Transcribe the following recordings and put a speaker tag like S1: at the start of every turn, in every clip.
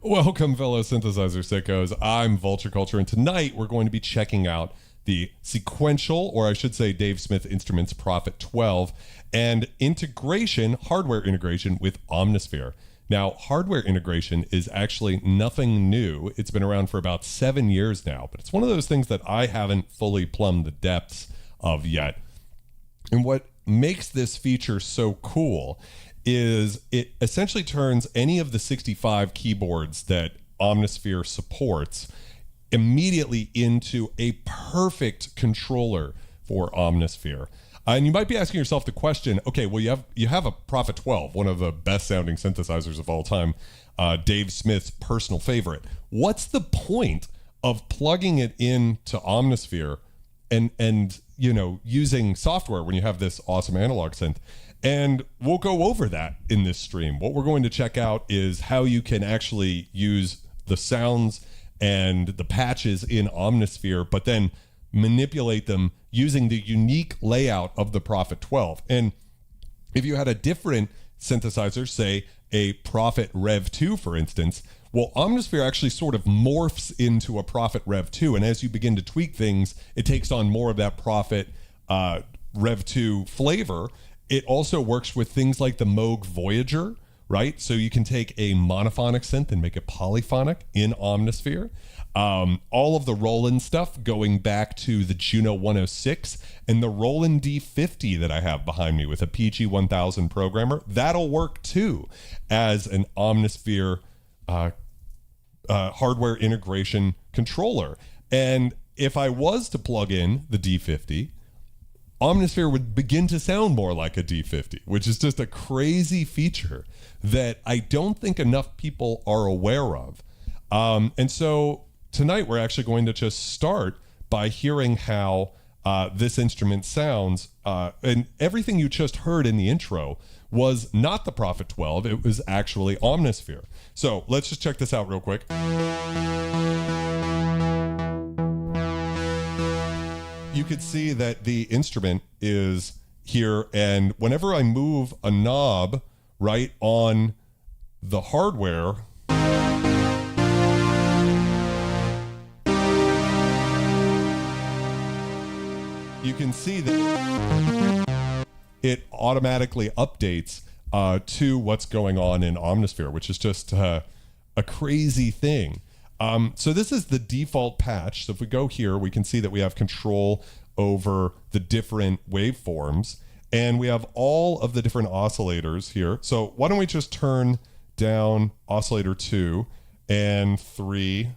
S1: Welcome, fellow synthesizer sickos. I'm Vulture Culture, and tonight we're going to be checking out the sequential, or I should say Dave Smith Instruments Prophet 12, and hardware integration with Omnisphere. Now, hardware integration is actually nothing new. It's been around for about 7 years now, but it's one of those things that I haven't fully plumbed the depths of yet. And what makes this feature so cool is it essentially turns any of the 65 keyboards that Omnisphere supports immediately into a perfect controller for Omnisphere. And you might be asking yourself the question, okay, well, you have a Prophet 12, one of the best sounding synthesizers of all time, Dave Smith's personal favorite. What's the point of plugging it into Omnisphere and using software when you have this awesome analog synth? And we'll go over that in this stream. What we're going to check out is how you can actually use the sounds and the patches in Omnisphere, but then manipulate them using the unique layout of the Prophet 12. And if you had a different synthesizer, say a Prophet Rev 2, for instance, well, Omnisphere actually sort of morphs into a Prophet Rev 2. And as you begin to tweak things, it takes on more of that Prophet Rev 2 flavor. It also works with things like the Moog Voyager, right? So you can take a monophonic synth and make it polyphonic in Omnisphere. All of the Roland stuff going back to the Juno 106 and the Roland D50 that I have behind me with a PG 1000 programmer, that'll work too as an Omnisphere hardware integration controller. And if I was to plug in the D50, Omnisphere would begin to sound more like a D50, which is just a crazy feature that I don't think enough people are aware of. And so tonight we're actually going to just start by hearing how this instrument sounds. And everything you just heard in the intro was not the Prophet 12, it was actually Omnisphere. So let's just check this out real quick. You could see that the instrument is here, and whenever I move a knob right on the hardware, you can see that it automatically updates to what's going on in Omnisphere, which is just a crazy thing. So this is the default patch. So if we go here, we can see that we have control over the different waveforms, and we have all of the different oscillators here. So why don't we just turn down oscillator 2 and 3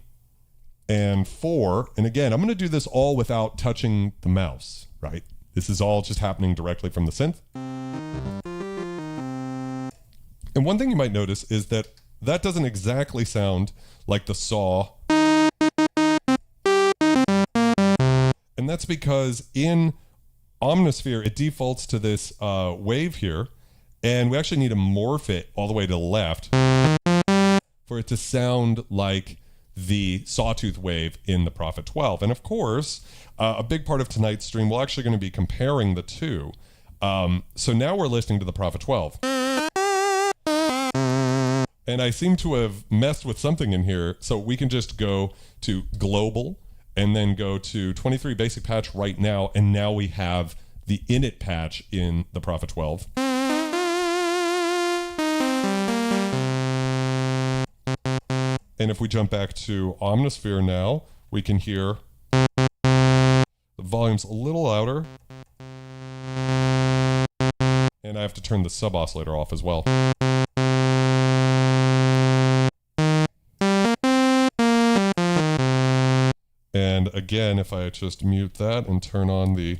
S1: and 4. And again, I'm going to do this all without touching the mouse, right? This is all just happening directly from the synth. And one thing you might notice is that that doesn't exactly sound like the saw. And that's because in Omnisphere, it defaults to this wave here, and we actually need to morph it all the way to the left for it to sound like the sawtooth wave in the Prophet 12. And of course, a big part of tonight's stream, we're actually going to be comparing the two. So now we're listening to the Prophet 12. And I seem to have messed with something in here, so we can just go to global and then go to 23 basic patch right now, and now we have the init patch in the Prophet 12. And if we jump back to Omnisphere now, we can hear the volume's a little louder. And I have to turn the sub oscillator off as well. And again, if I just mute that and turn on the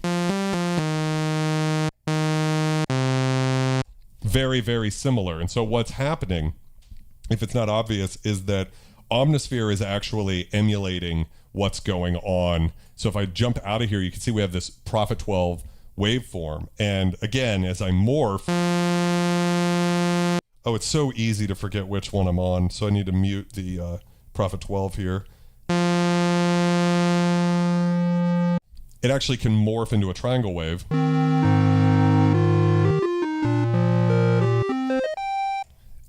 S1: very, very similar. And so what's happening, if it's not obvious, is that Omnisphere is actually emulating what's going on. So if I jump out of here, you can see we have this Prophet 12 waveform. And again, as I morph, oh, it's so easy to forget which one I'm on. So I need to mute the Prophet 12 here. It actually can morph into a triangle wave.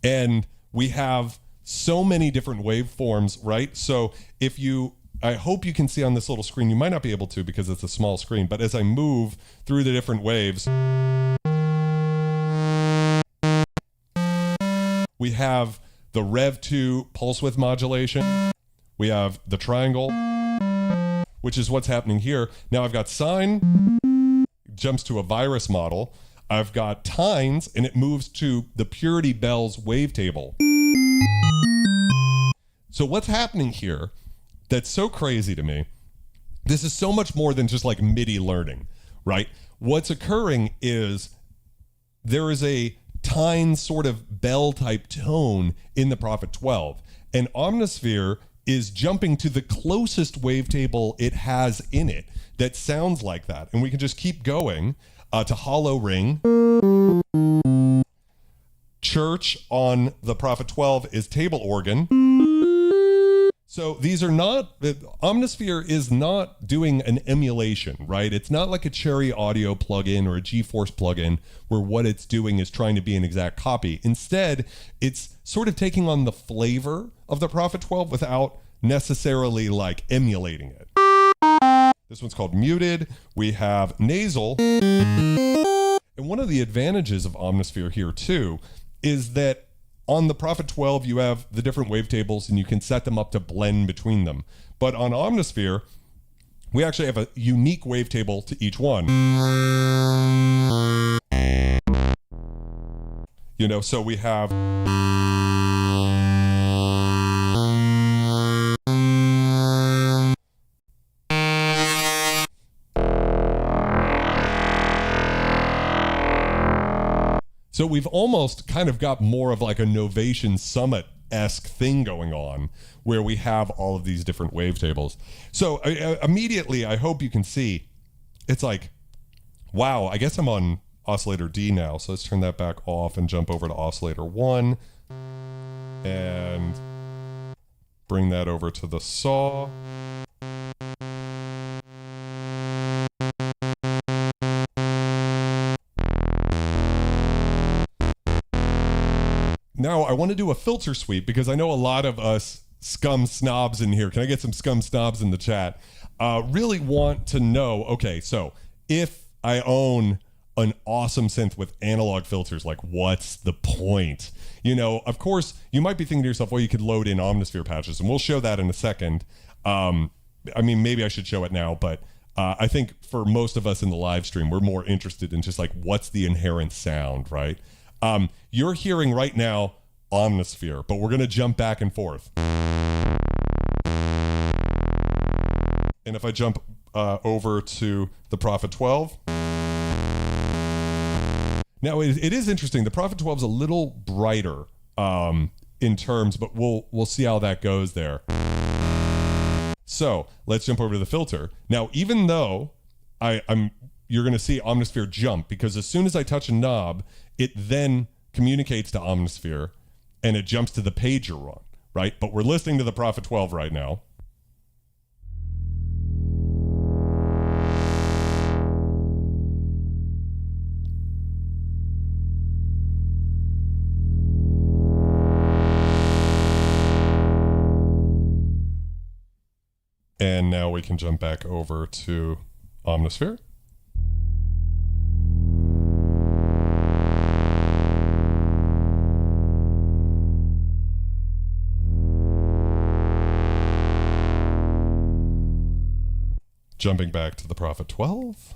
S1: And we have so many different waveforms, right? So if you, I hope you can see on this little screen, you might not be able to because it's a small screen, but as I move through the different waves, we have the Rev 2 pulse width modulation. We have the triangle, which is what's happening here. Now I've got sine, jumps to a virus model. I've got tines, and it moves to the Purity Bells wavetable. So what's happening here that's so crazy to me, this is so much more than just like MIDI learning, right? What's occurring is there is a tine sort of bell type tone in the Prophet 12, and Omnosphere is jumping to the closest wavetable it has in it that sounds like that. And we can just keep going to hollow ring. Church on the Prophet 12 is table organ. So these are not, Omnisphere is not doing an emulation, right? It's not like a Cherry Audio plugin or a GeForce plugin where what it's doing is trying to be an exact copy. Instead, it's sort of taking on the flavor of the Prophet 12 without necessarily like emulating it. This one's called muted. We have nasal. And one of the advantages of Omnisphere here too is that on the Prophet 12, you have the different wavetables and you can set them up to blend between them. But on Omnosphere, we actually have a unique wavetable to each one. You know, so we have... So we've almost kind of got more of like a Novation Summit-esque thing going on where we have all of these different wavetables. So immediately, I hope you can see, it's like, wow, I guess I'm on oscillator D now. So let's turn that back off and jump over to oscillator 1 and bring that over to the saw. Now I want to do a filter sweep because I know a lot of us scum snobs in here. Can I get some scum snobs in the chat? Really want to know, okay, so if I own an awesome synth with analog filters, like what's the point? You know, of course, you might be thinking to yourself, well, you could load in Omnisphere patches, and we'll show that in a second. I mean, maybe I should show it now, but I think for most of us in the live stream, we're more interested in just like, what's the inherent sound, right? You're hearing right now Omnisphere, but we're going to jump back and forth. And if I jump over to the Prophet 12, now it is interesting. The Prophet 12 is a little brighter in terms, but we'll see how that goes there. So let's jump over to the filter. Now, even though you're going to see Omnisphere jump, because as soon as I touch a knob, it then communicates to Omnisphere and it jumps to the page you're on, right? But we're listening to the Prophet 12 right now. And now we can jump back over to Omnosphere. Jumping back to the Prophet 12.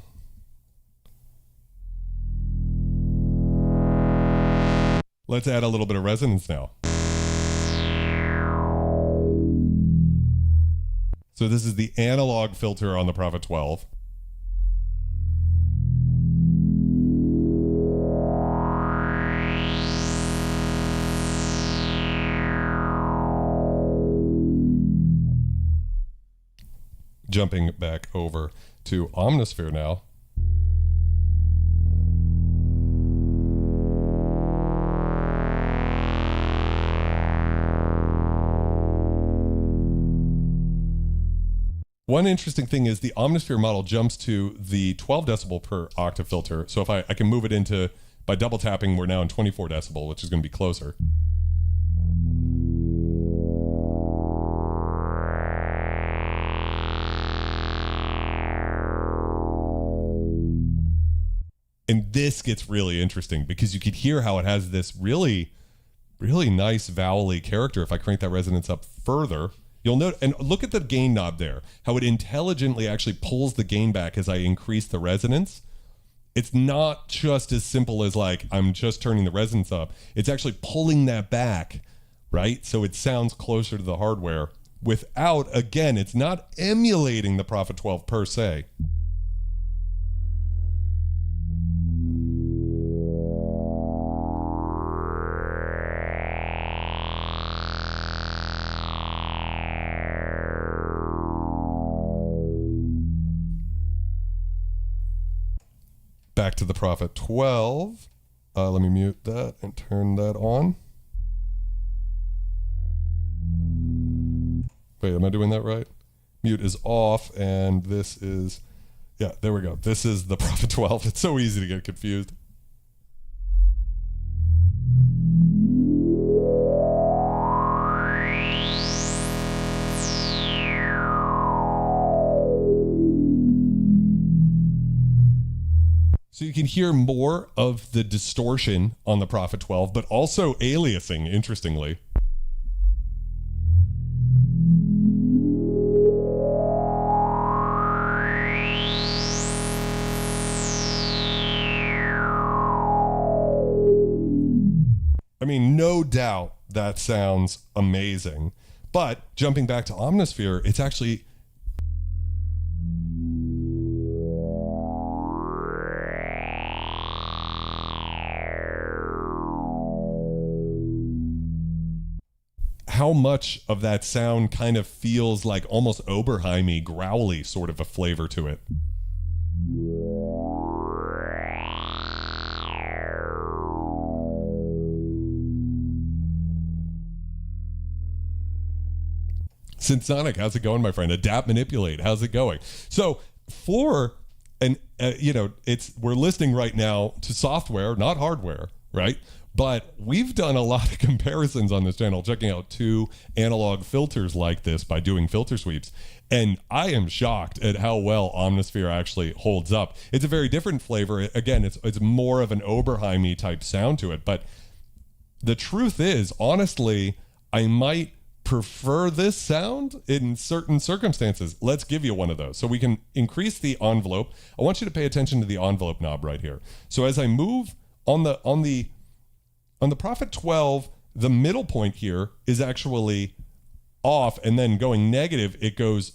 S1: Let's add a little bit of resonance now. So this is the analog filter on the Prophet 12. Jumping back over to Omnosphere now. One interesting thing is the Omnisphere model jumps to the 12 decibel per octave filter. So if I can move it into, by double tapping, we're now in 24 decibel, which is going to be closer. And this gets really interesting because you could hear how it has this really, really nice vowel-y character. If I crank that resonance up further, you'll note, and look at the gain knob there, how it intelligently actually pulls the gain back as I increase the resonance. It's not just as simple as like, I'm just turning the resonance up. It's actually pulling that back, right? So it sounds closer to the hardware without, again, it's not emulating the Prophet 12 per se. Back to the Prophet 12. Let me mute that and turn that on. Wait, am I doing that right? Mute is off, and this is, yeah, there we go. This is the Prophet 12. It's so easy to get confused. So you can hear more of the distortion on the Prophet 12, but also aliasing, interestingly. I mean, no doubt that sounds amazing. But jumping back to Omnosphere, it's actually... how much of that sound kind of feels like almost Oberheim-y, growly sort of a flavor to it. Synthsonic, how's it going, my friend? Adapt, manipulate, how's it going? So for an, we're listening right now to software, not hardware, right? But we've done a lot of comparisons on this channel, checking out 2 analog filters like this by doing filter sweeps. And I am shocked at how well Omnosphere actually holds up. It's a very different flavor. Again, it's more of an Oberheim-y type sound to it. But the truth is, honestly, I might prefer this sound in certain circumstances. Let's give you one of those. So we can increase the envelope. I want you to pay attention to the envelope knob right here. So as I move on the Prophet 12, the middle point here is actually off, and then going negative, it goes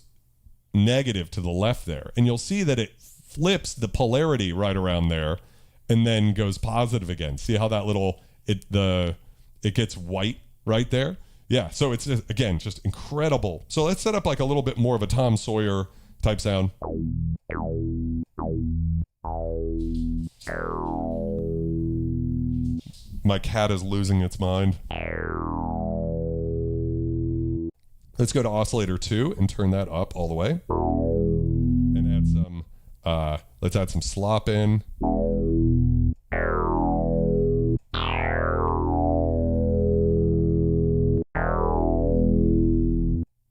S1: negative to the left there. And you'll see that it flips the polarity right around there and then goes positive again. See how that little, it gets white right there? Yeah, so it's just, again, just incredible. So let's set up like a little bit more of a Tom Sawyer type sound. My cat is losing its mind. Let's go to oscillator 2 and turn that up all the way. And add some, let's add some slop in.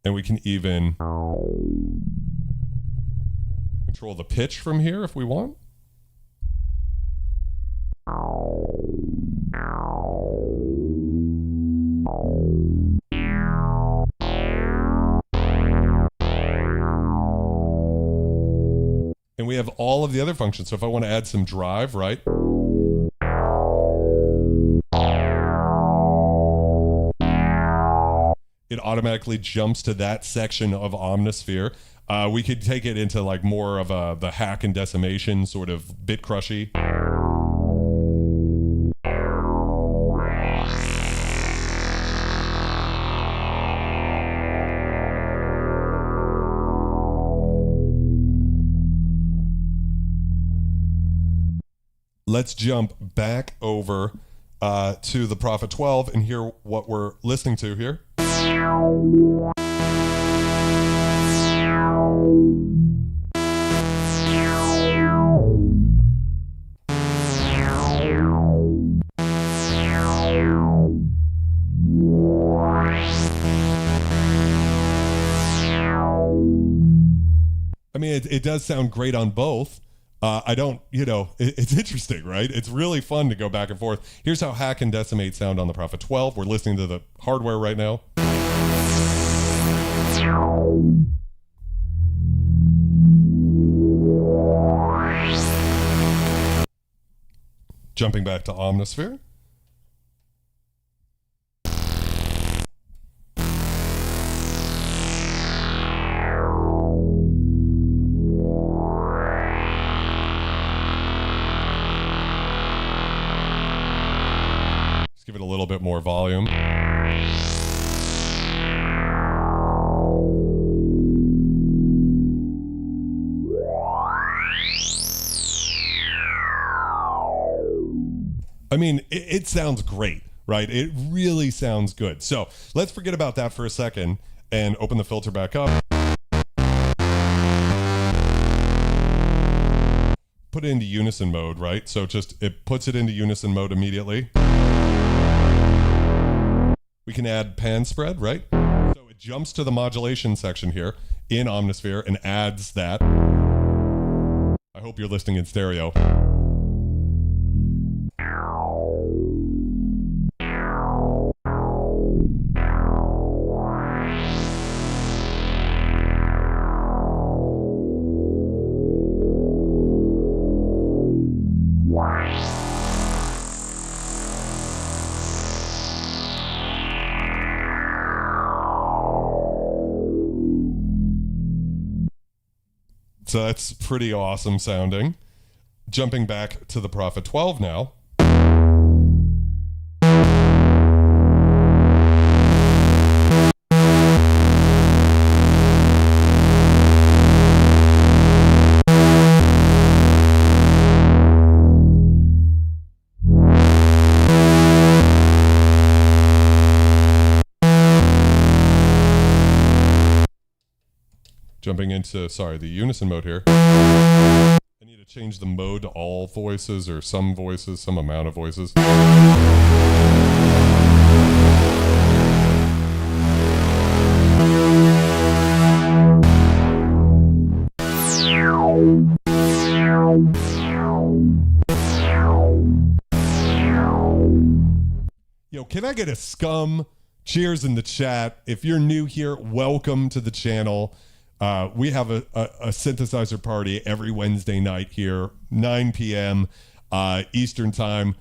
S1: And we can even control the pitch from here if we want. And we have all of the other functions. So if I want to add some drive, right? It automatically jumps to that section of Omnosphere. We could take it into like more of the hack and decimation sort of bit crushy. Let's jump back over to the Prophet 12 and hear what we're listening to here. I mean, it does sound great on both. I don't, it's interesting, right? It's really fun to go back and forth. Here's how hack and decimate sound on the Prophet 12. We're listening to the hardware right now. Jumping back to Omnosphere. Give it a little bit more volume. I mean, it sounds great, right? It really sounds good. So let's forget about that for a second and open the filter back up. Put it into unison mode, right? So it puts it into unison mode immediately. We can add pan spread, right? So it jumps to the modulation section here in Omnisphere and adds that. I hope you're listening in stereo. So that's pretty awesome sounding. Jumping back to the Prophet 12 now. Jumping into, the unison mode here. I need to change the mode to all voices or some voices, some amount of voices. Yo, can I get a scum cheers in the chat? If you're new here, welcome to the channel. We have a synthesizer party every Wednesday night here, 9 p.m. Eastern time.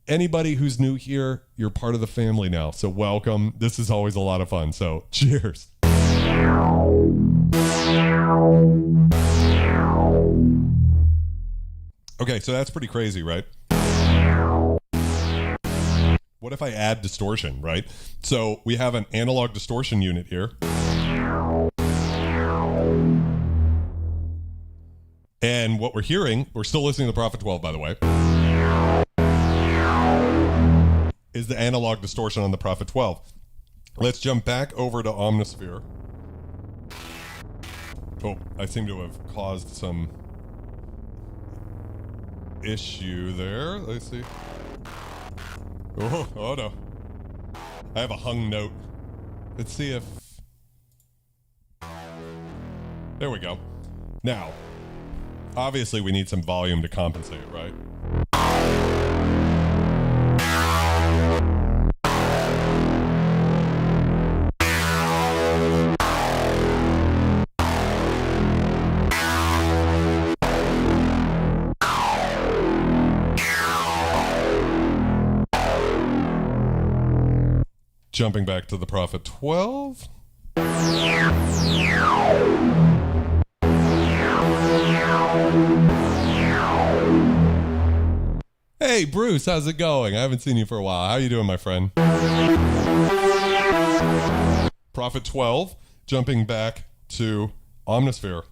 S1: Anybody who's new here, you're part of the family now. So welcome. This is always a lot of fun. So cheers. Okay, so that's pretty crazy, right? What if I add distortion, right? So we have an analog distortion unit here. And what we're hearing, we're still listening to the Prophet 12, by the way, is the analog distortion on the Prophet 12. Let's jump back over to Omnosphere. Oh, I seem to have caused some issue there. Let's see. Oh no. I have a hung note. Let's see if... There we go. Now, obviously we need some volume to compensate, right? Jumping back to the Prophet 12. Hey, Bruce, how's it going? I haven't seen you for a while. How you doing, my friend? Prophet 12, jumping back to Omnisphere.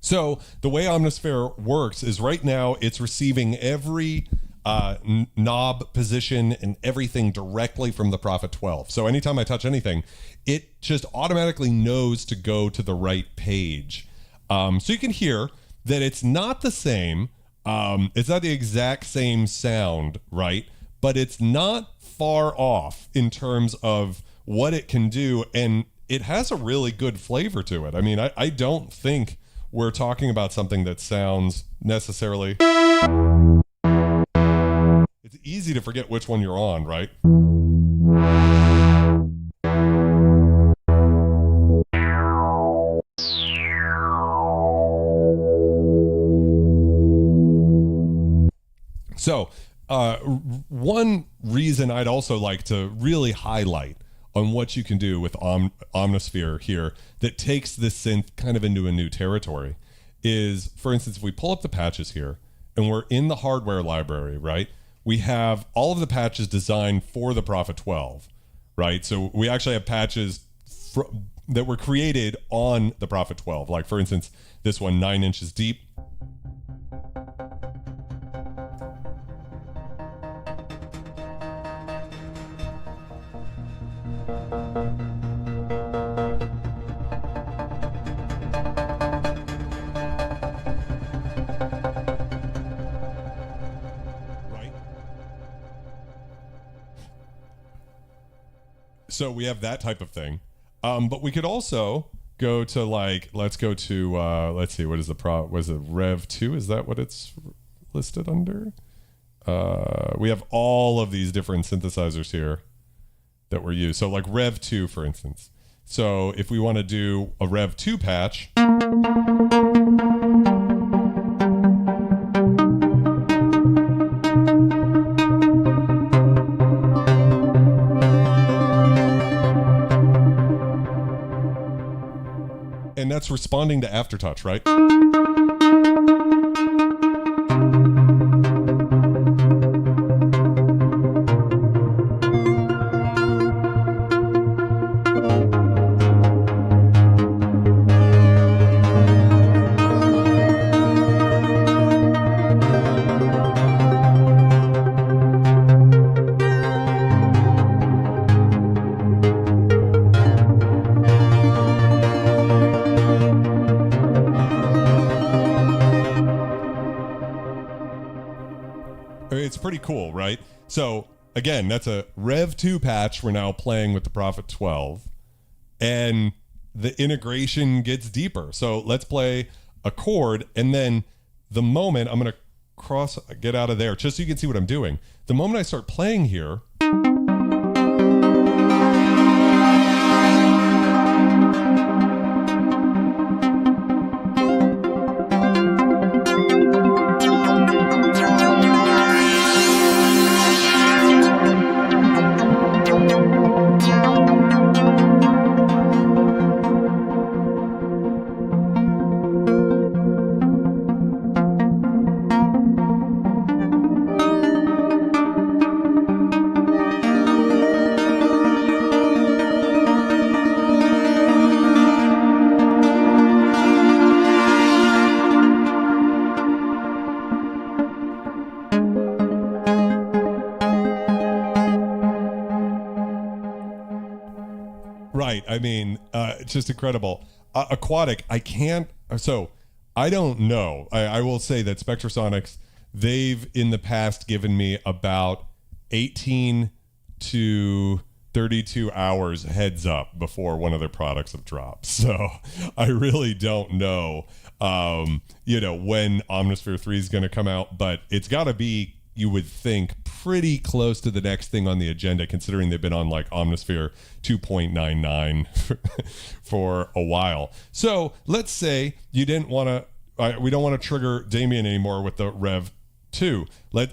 S1: So the way Omnisphere works is right now it's receiving every knob position and everything directly from the Prophet 12. So anytime I touch anything, it just automatically knows to go to the right page. So you can hear that it's not the same. It's not the exact same sound, right? But it's not far off in terms of what it can do. And it has a really good flavor to it. I mean, I don't think we're talking about something that sounds necessarily... It's easy to forget which one you're on, right? So, one reason I'd also like to really highlight on what you can do with Omnosphere here that takes this synth kind of into a new territory is, for instance, if we pull up the patches here and we're in the hardware library, right? We have all of the patches designed for the Prophet 12, right? So we actually have patches that were created on the Prophet 12. Like, for instance, this one, 9 inches deep. So we have that type of thing. But we could also go to like, let's go to, let's see, what is was it Rev 2? Is that what it's listed under? We have all of these different synthesizers here that were used. So like Rev 2, for instance. So if we want to do a Rev 2 patch, and that's responding to aftertouch, right? It's pretty cool, right? So again, that's a Rev 2 patch. We're now playing with the Prophet 12, and the integration gets deeper. So let's play a chord, and then the moment I'm going to get out of there, just so you can see what I'm doing. The moment I start playing here, right. I mean, it's just incredible. Aquatic, I can't, so I don't know. I will say that Spectrasonics, they've in the past given me about 18 to 32 hours heads up before one of their products have dropped. So I really don't know, when Omnisphere 3 is going to come out, but it's got to be, you would think, pretty close to the next thing on the agenda, considering they've been on like Omnisphere 2.99 for a while. So let's say you didn't want to, we don't want to trigger Damien anymore with the Rev 2.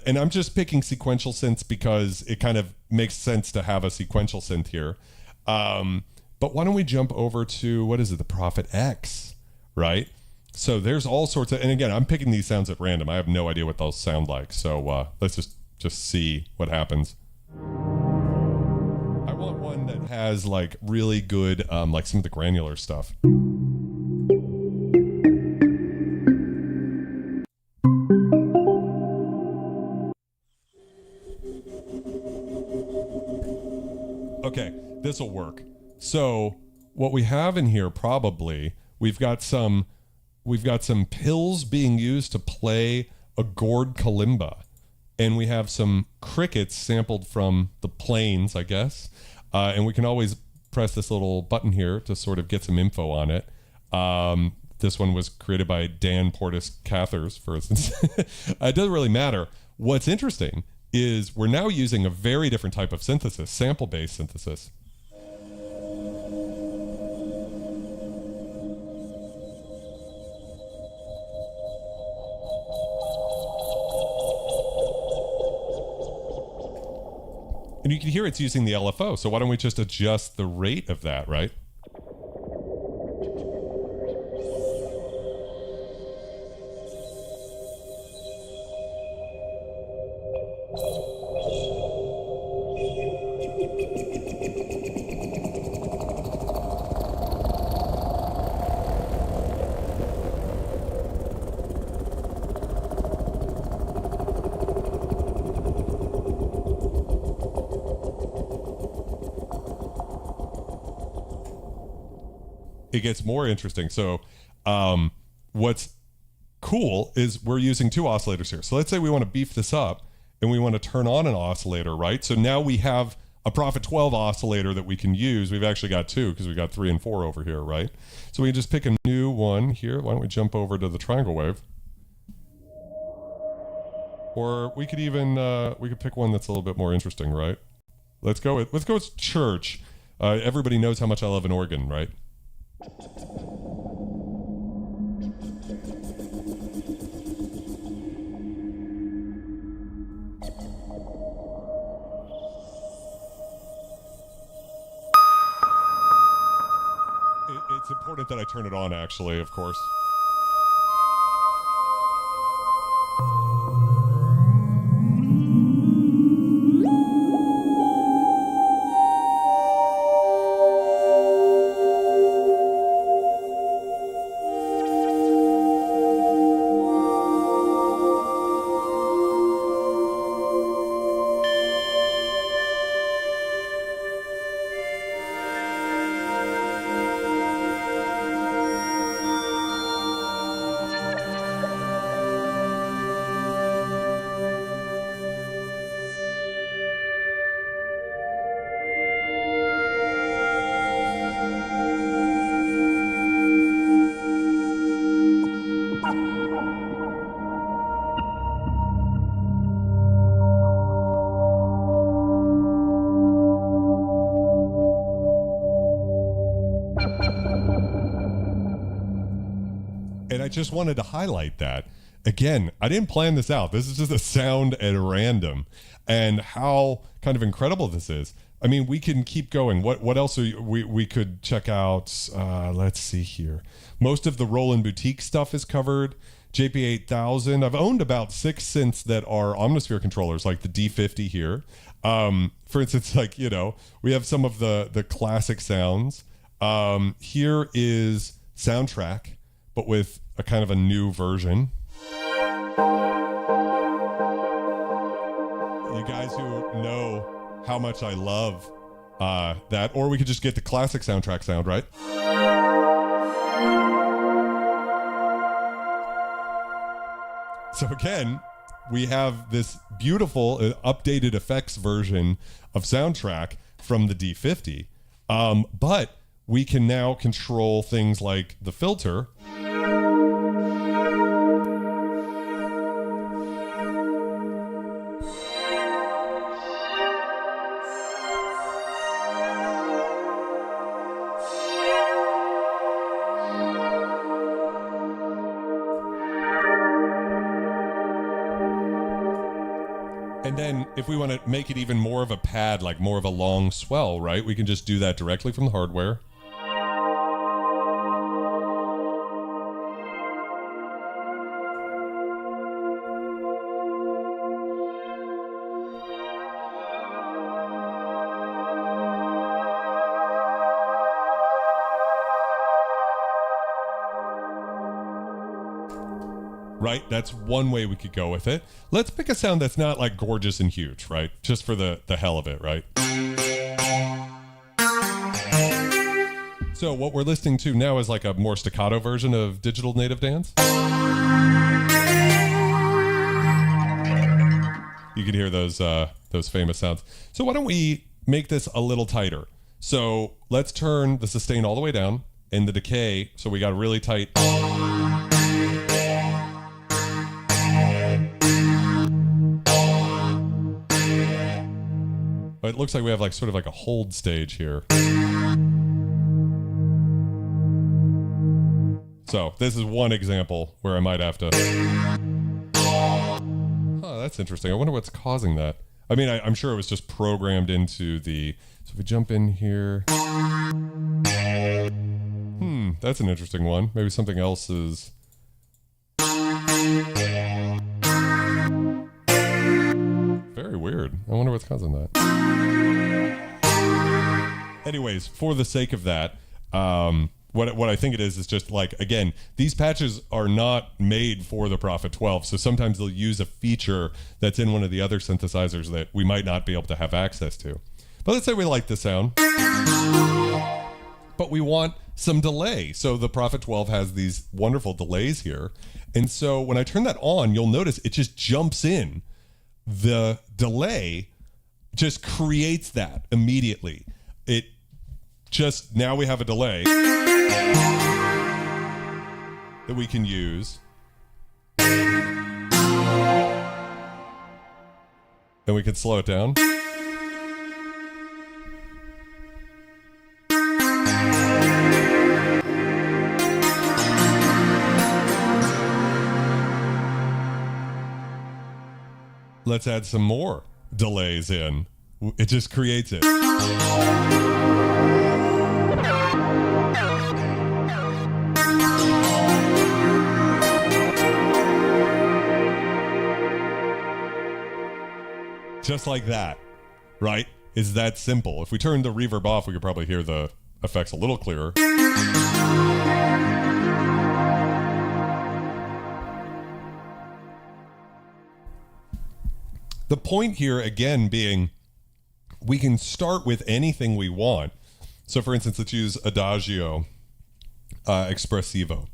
S1: And I'm just picking sequential synths because it kind of makes sense to have a sequential synth here. But why don't we jump over to, what is it, the Prophet X, right? So there's all sorts of, and again, I'm picking these sounds at random. I have no idea what those sound like. So let's just see what happens. I want one that has like really good, like some of the granular stuff. this will work. So what we have in here probably, we've got some pills being used to play a gourd kalimba. And we have some crickets sampled from the plains, I guess. And we can always press this little button here to sort of get some info on it. This one was created by Dan Portis Cathers, for instance. It doesn't really matter. What's interesting is we're now using a very different type of synthesis, sample-based synthesis. And you can hear it's using the LFO, so why don't we just adjust the rate of that, right? It gets more interesting. So what's cool is we're using two oscillators here. So let's say we want to beef this up and we want to turn on an oscillator, right? So now we have a Prophet 12 oscillator that we can use. We've actually got two because we got 3 and 4 over here, right? So we can just pick a new one here. Why don't we jump over to the triangle wave? Or we could even, we could pick one that's a little bit more interesting, right? Let's go with church. Everybody knows how much I love an organ, right? It's important that I turn it on, actually, of course. And I just wanted to highlight that. Again, I didn't plan this out. This is just a sound at random. And how kind of incredible this is. I mean, we can keep going. What else we could check out? Let's see here. Most of the Roland Boutique stuff is covered. JP8000. I've owned about 6 synths that are Omnosphere controllers, like the D50 here. For instance, like, you know, we have some of the classic sounds. Here is Soundtrack, but with a kind of a new version. You guys who know how much I love that, or we could just get the classic Soundtrack sound, right? So again, we have this beautiful updated effects version of Soundtrack from the D50, but we can now control things like the filter. And then if we want to make it even more of a pad, like more of a long swell, right? We can just do that directly from the hardware. Right? That's one way we could go with it. Let's pick a sound that's not like gorgeous and huge, right? Just for the hell of it, right? So what we're listening to now is like a more staccato version of Digital Native Dance. You can hear those famous sounds. So why don't we make this a little tighter? So let's turn the sustain all the way down and the decay. So we got a really tight. It looks like we have like sort of like a hold stage here. So this is one example where I might have to. Oh, that's interesting. I wonder what's causing that. I mean, I'm sure it was just programmed into the. So if we jump in here. That's an interesting one. Maybe something else is. Very weird. I wonder what's causing that. Anyways, for the sake of that, what I think it is just like, again, these patches are not made for the Prophet 12, so sometimes they'll use a feature that's in one of the other synthesizers that we might not be able to have access to. But let's say we like the sound, but we want some delay. So the Prophet 12 has these wonderful delays here. And so when I turn that on, you'll notice it just jumps in. The delay just creates that immediately. It just, now we have a delay that we can use. Then we can slow it down. Let's add some more delays in. It just creates it. Just like that, right? Is that simple. If we turn the reverb off, we could probably hear the effects a little clearer. The point here, again, being we can start with anything we want. So, for instance, let's use Adagio Espressivo.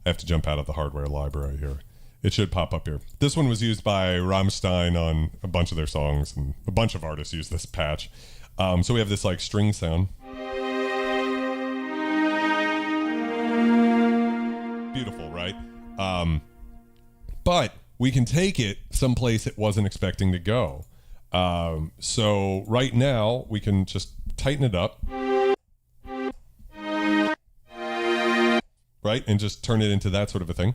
S1: I have to jump out of the hardware library here. It should pop up here. This one was used by Rammstein on a bunch of their songs, and a bunch of artists use this patch. So we have this like string sound. Beautiful, right? But we can take it someplace it wasn't expecting to go. So right now we can just tighten it up, right? And just turn it into that sort of a thing.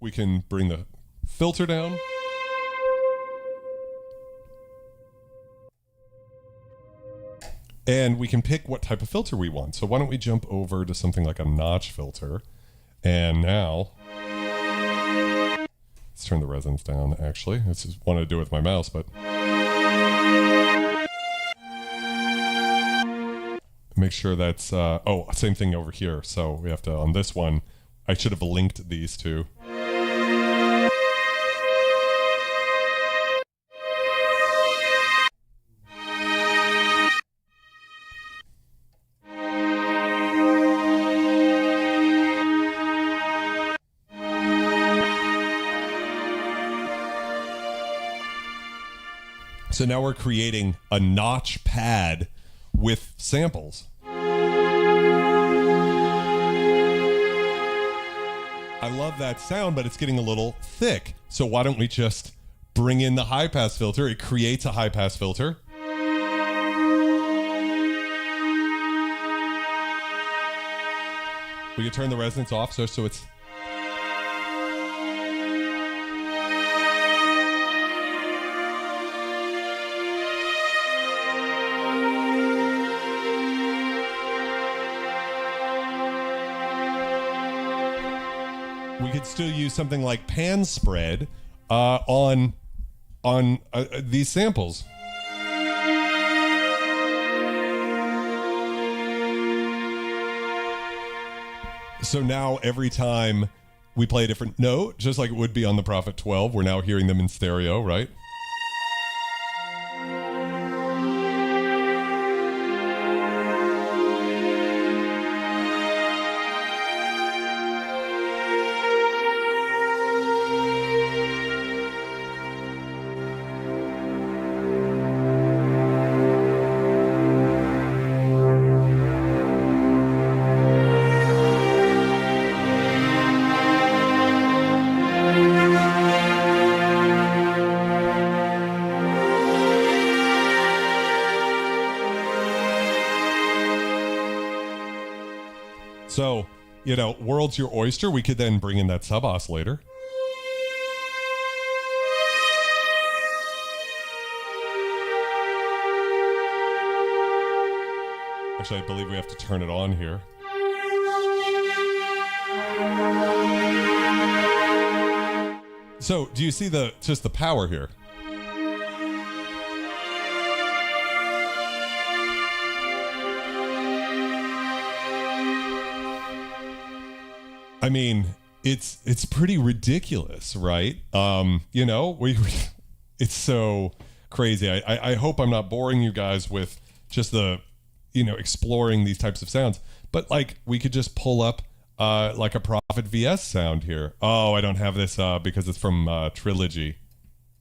S1: We can bring the filter down. And we can pick what type of filter we want. So why don't we jump over to something like a notch filter. And now, let's turn the resonance down, actually. I just wanted to do it with my mouse, but. Make sure that's, same thing over here. So we have to, on this one, I should have linked these two. So now we're creating a notch pad with samples. I love that sound, but it's getting a little thick. So why don't we just bring in the high pass filter? It creates a high pass filter. We can turn the resonance off so it's. We could still use something like pan spread on these samples. So now every time we play a different note, just like it would be on the Prophet 12, we're now hearing them in stereo, right? So, you know, world's your oyster. We could then bring in that sub oscillator. Actually, I believe we have to turn it on here. So, do you see just the power here? I mean, it's pretty ridiculous, right? You know, it's so crazy. I hope I'm not boring you guys with just exploring these types of sounds, but like we could just pull up like a Prophet VS sound here. Oh, I don't have this because it's from Trilogy.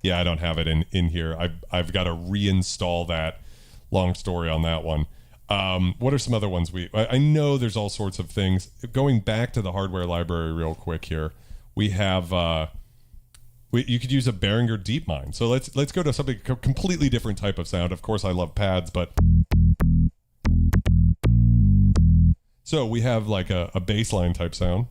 S1: Yeah, I don't have it in here. I've got to reinstall that. Long story on that one. What are some other ones I know there's all sorts of things. Going back to the hardware library real quick here, we have you could use a Behringer DeepMind. So let's go to something completely different type of sound. Of course, I love pads, but so we have like a baseline type sound.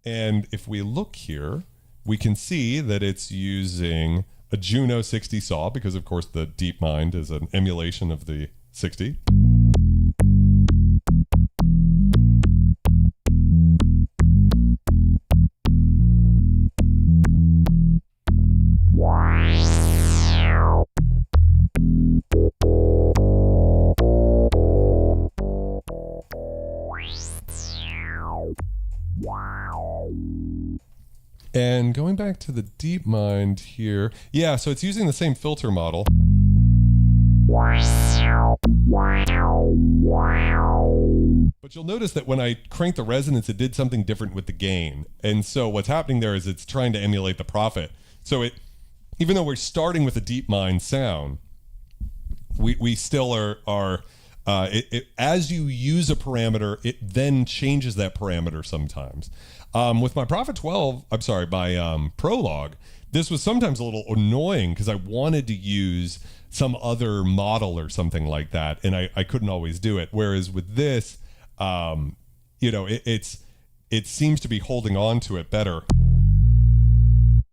S1: And if we look here, we can see that it's using a Juno 60 saw, because of course the DeepMind is an emulation of the 60. And going back to the DeepMind here, yeah, so it's using the same filter model. But you'll notice that when I cranked the resonance, it did something different with the gain. And so what's happening there is it's trying to emulate the Prophet. So even though we're starting with a DeepMind sound, we still are as you use a parameter, it then changes that parameter sometimes. With my Prophet 12, I'm sorry, my Prologue, this was sometimes a little annoying because I wanted to use some other model or something like that, and I couldn't always do it. Whereas with this, it seems to be holding on to it better.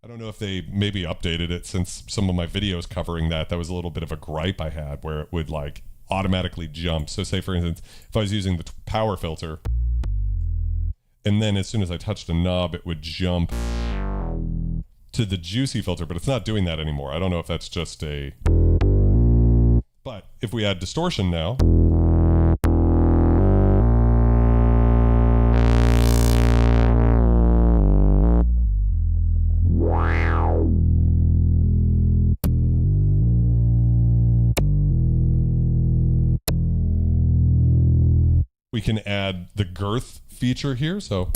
S1: I don't know if they maybe updated it since some of my videos covering that. That was a little bit of a gripe I had where it would like automatically jump. So say for instance, if I was using the power filter, and then as soon as I touched a knob, it would jump to the juicy filter, but it's not doing that anymore. I don't know if that's just but if we add distortion now, we can add the girth feature here. So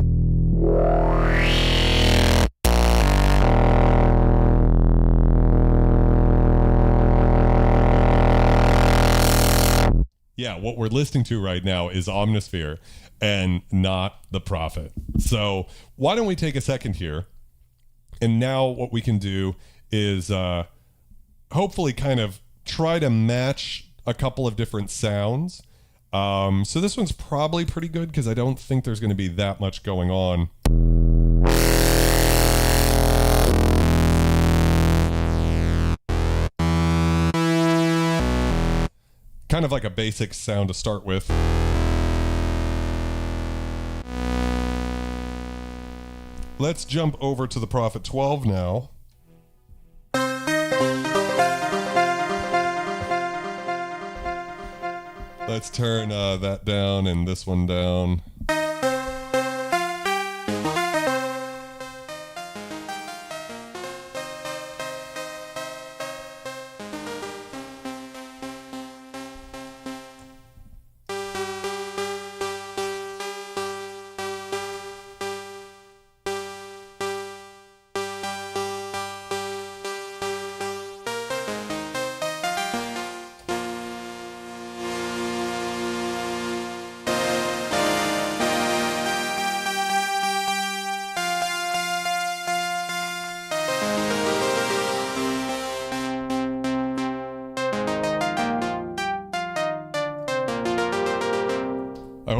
S1: yeah, what we're listening to right now is Omnosphere and not the Prophet. So why don't we take a second here, and now what we can do is hopefully kind of try to match a couple of different sounds. So this one's probably pretty good because I don't think there's going to be that much going on. Kind of like a basic sound to start with. Let's jump over to the Prophet 12 now. Let's turn that down and this one down.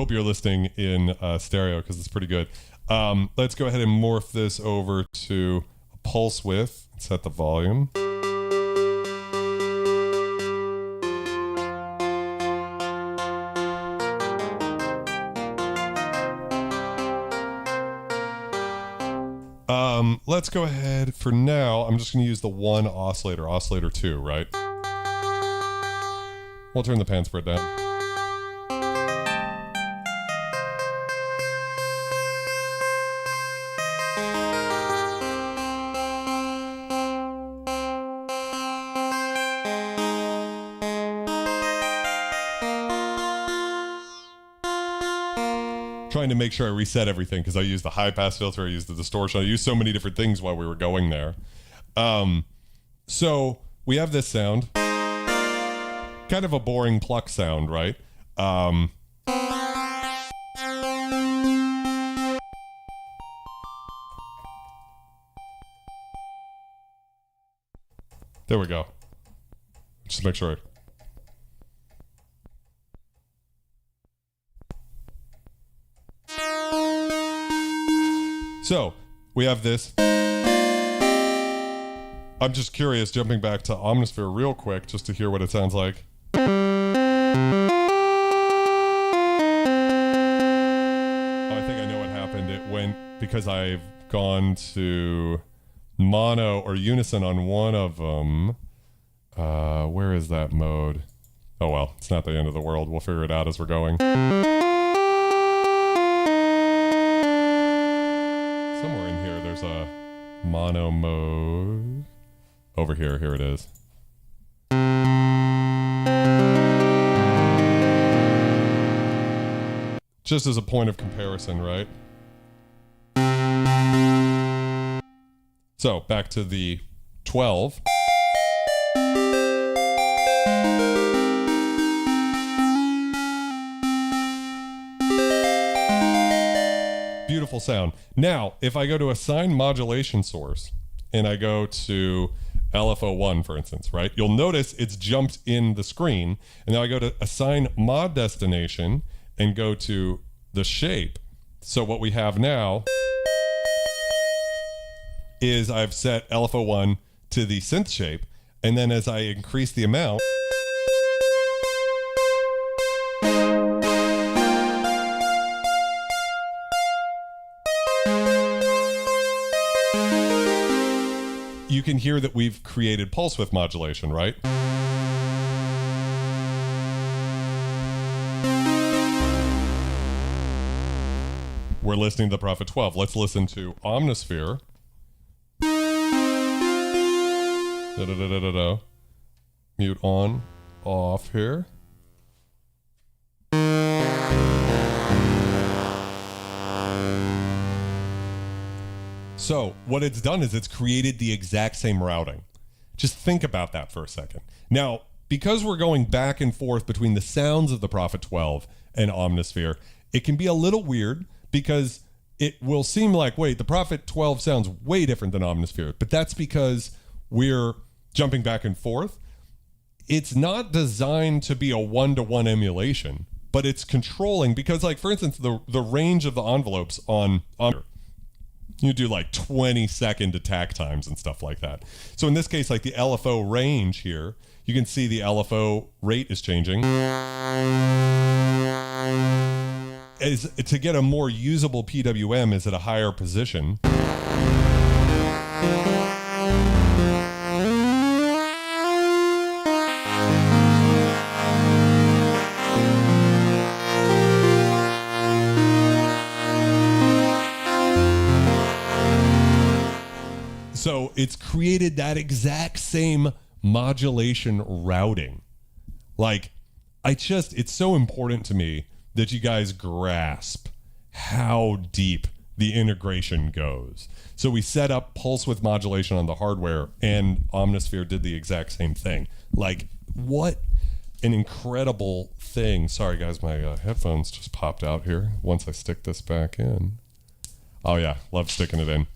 S1: hope you're listening in stereo because it's pretty good. Let's go ahead and morph this over to a pulse width. Set the volume. Let's go ahead for now. I'm just going to use the one oscillator, oscillator 2, right? We'll turn the pan spread down. Trying to make sure I reset everything because I use the high pass filter, I use the distortion, I use so many different things while we were going there. So we have this sound, kind of a boring pluck sound, right? There we go. Just make sure. So, we have this. I'm just curious, jumping back to Omnosphere real quick, just to hear what it sounds like. Oh, I think I know what happened. It went, because I've gone to mono or unison on one of them. Where is that mode? Oh well, it's not the end of the world. We'll figure it out as we're going. Somewhere in here, there's a mono mode. Over here, here it is. Just as a point of comparison, right? So, back to the 12. Beautiful sound. Now, if I go to assign modulation source and I go to LFO1, for instance, right? You'll notice it's jumped in the screen. And now I go to assign mod destination and go to the shape. So what we have now is I've set LFO1 to the synth shape. And then as I increase the amount, you can hear that we've created pulse width modulation, right? We're listening to the Prophet 12. Let's listen to Omnosphere. Da-da-da-da-da-da. Mute on, off here. So what it's done is it's created the exact same routing. Just think about that for a second. Now, because we're going back and forth between the sounds of the Prophet 12 and Omnisphere, it can be a little weird because it will seem like, wait, the Prophet 12 sounds way different than Omnisphere, but that's because we're jumping back and forth. It's not designed to be a one-to-one emulation, but it's controlling because, like, for instance, the range of the envelopes on you do like 20-second attack times and stuff like that. So in this case, like the LFO range here, you can see the LFO rate is changing. To get a more usable PWM is at a higher position. So it's created that exact same modulation routing. Like, it's so important to me that you guys grasp how deep the integration goes. So we set up pulse width modulation on the hardware, and Omnosphere did the exact same thing. Like, what an incredible thing. Sorry guys, my headphones just popped out here once I stick this back in. Oh yeah, love sticking it in.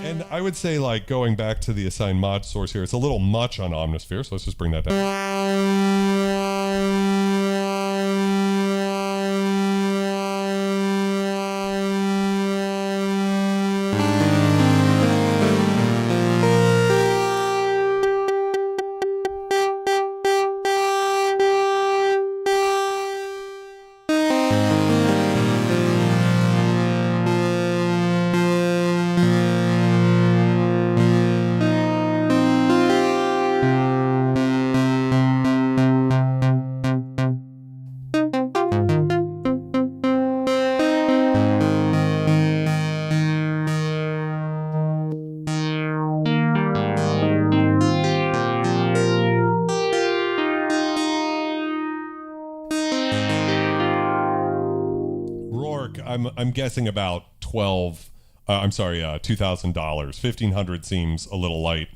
S1: And I would say, like, going back to the assigned mod source here, it's a little much on Omnisphere, so let's just bring that down. work, I'm guessing about $2,000. $1,500 seems a little light.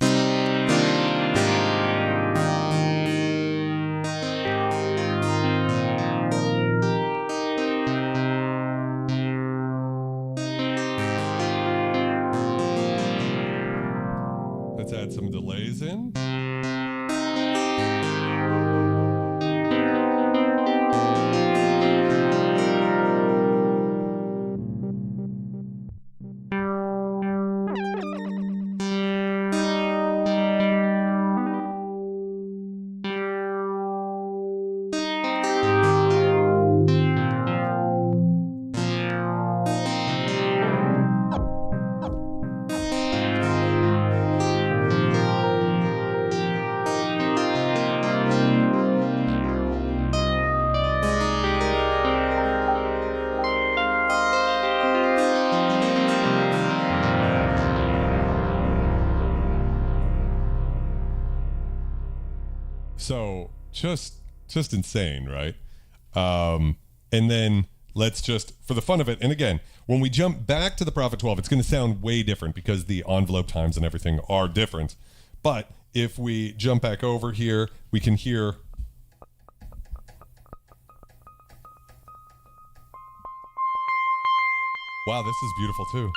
S1: Let's add some delays in. So just insane, right? And then let's just, for the fun of it, and again, when we jump back to the Prophet 12, it's going to sound way different because the envelope times and everything are different. But if we jump back over here, we can hear. Wow, this is beautiful too.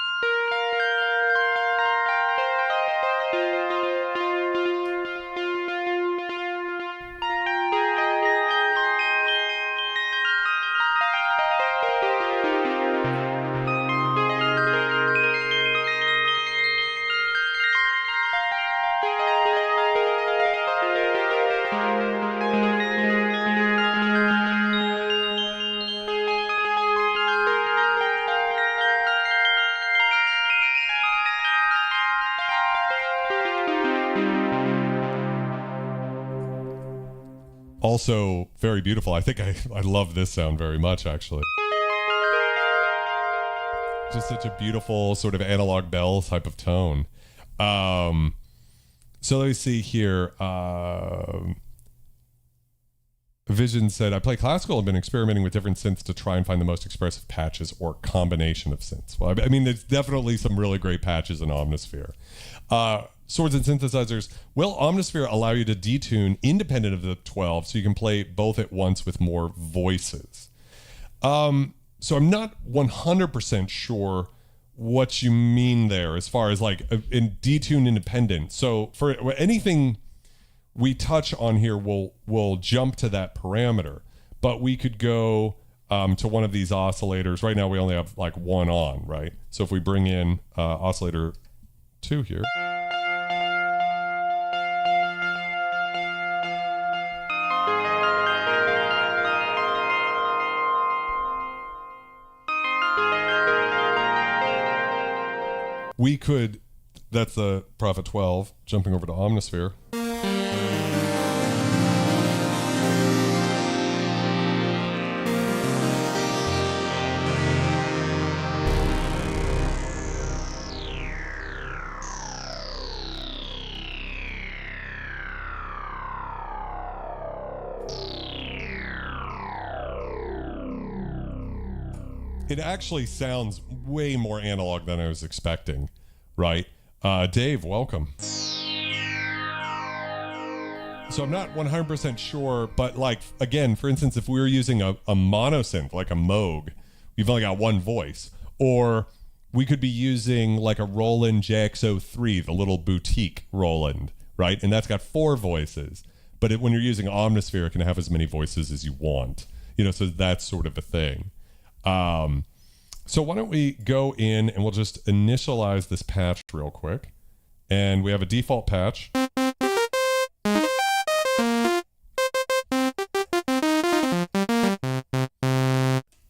S1: Also very beautiful. I think I love this sound very much, actually. Just such a beautiful sort of analog bell type of tone. So let me see here. Vision said, I play classical. I've been experimenting with different synths to try and find the most expressive patches or combination of synths. Well, I mean, there's definitely some really great patches in Omnisphere. Swords and synthesizers. Will Omnosphere allow you to detune independent of the 12 so you can play both at once with more voices? So I'm not 100% sure what you mean there as far as like in detune independent. So for anything we touch on here, we'll jump to that parameter, but we could go to one of these oscillators. Right now we only have like one on, right? So if we bring in oscillator 2 here. We could, that's the Prophet 12, jumping over to Omnosphere. It actually sounds way more analog than I was expecting, right? Dave, welcome. So I'm not 100% sure, but like, again, for instance, if we were using a monosynth, like a Moog, we've only got one voice. Or we could be using like a Roland JX03, the little boutique Roland, right? And that's got 4 voices. But when you're using Omnisphere, it can have as many voices as you want. You know, so that's sort of a thing. So why don't we go in and we'll just initialize this patch real quick. And we have a default patch.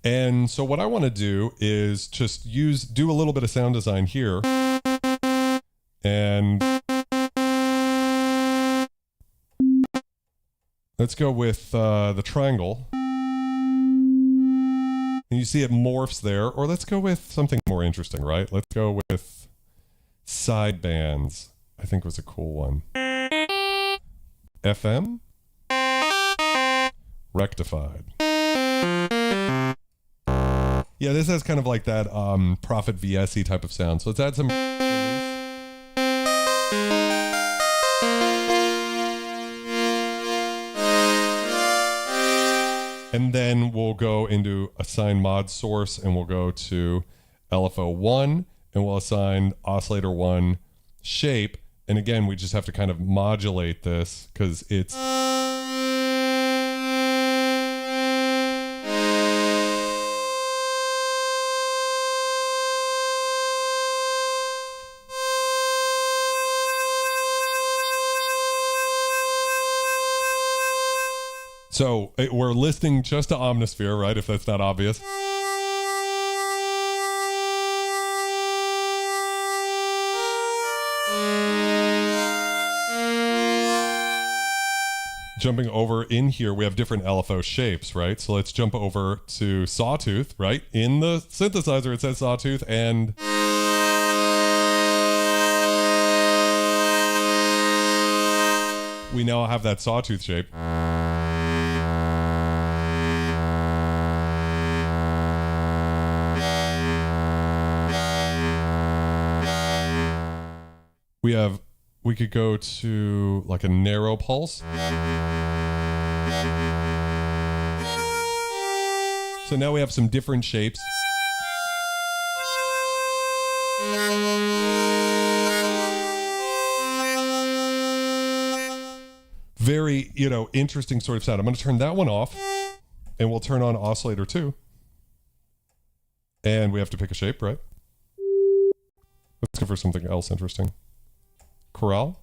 S1: And so what I want to do is just do a little bit of sound design here. And let's go with the triangle. And you see it morphs there, or let's go with something more interesting, right? Let's go with sidebands. I think was a cool one. FM. Rectified. Yeah, this has kind of like that Prophet VSE type of sound. So let's add some. And then we'll go into assign mod source and we'll go to LFO1 and we'll assign oscillator 1 shape. And again, we just have to kind of modulate this because it's. So we're listening just to Omnisphere, right? If that's not obvious. Jumping over in here, we have different LFO shapes, right? So let's jump over to Sawtooth, right? In the synthesizer, it says Sawtooth, and we now have that Sawtooth shape. We could go to like a narrow pulse. So now we have some different shapes. Very, interesting sort of sound. I'm going to turn that one off and we'll turn on oscillator 2. And we have to pick a shape, right? Let's go for something else interesting. Chorale.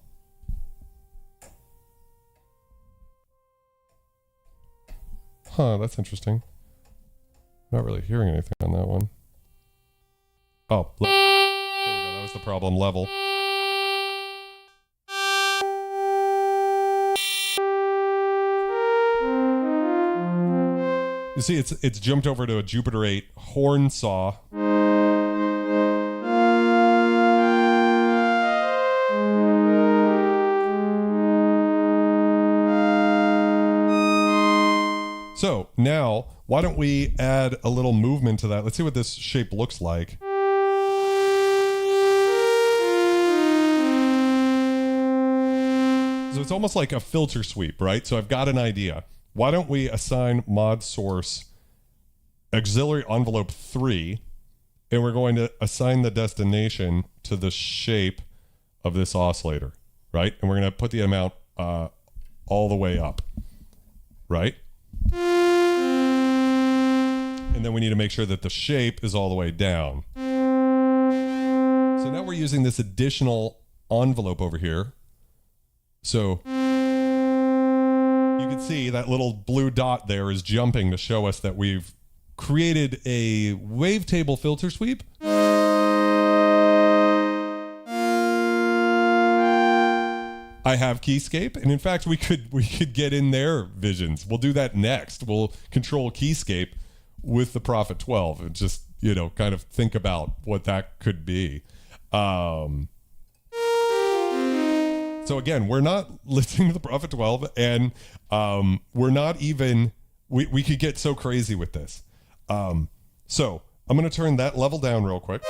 S1: Huh, that's interesting. Not really hearing anything on that one. Oh, there we go. That was the problem. Level. You see, it's jumped over to a Jupiter 8 horn saw. So now, why don't we add a little movement to that? Let's see what this shape looks like. So it's almost like a filter sweep, right? So I've got an idea. Why don't we assign mod source auxiliary envelope 3, and we're going to assign the destination to the shape of this oscillator, right? And we're going to put the amount all the way up, right? And then we need to make sure that the shape is all the way down. So now we're using this additional envelope over here. So you can see that little blue dot there is jumping to show us that we've created a wavetable filter sweep. I have Keyscape, and in fact, we could get in their visions. We'll do that next. We'll control Keyscape with the Prophet 12 and just, kind of think about what that could be. So again, we're not listening to the Prophet 12, and we're not even, we could get so crazy with this. So I'm going to turn that level down real quick,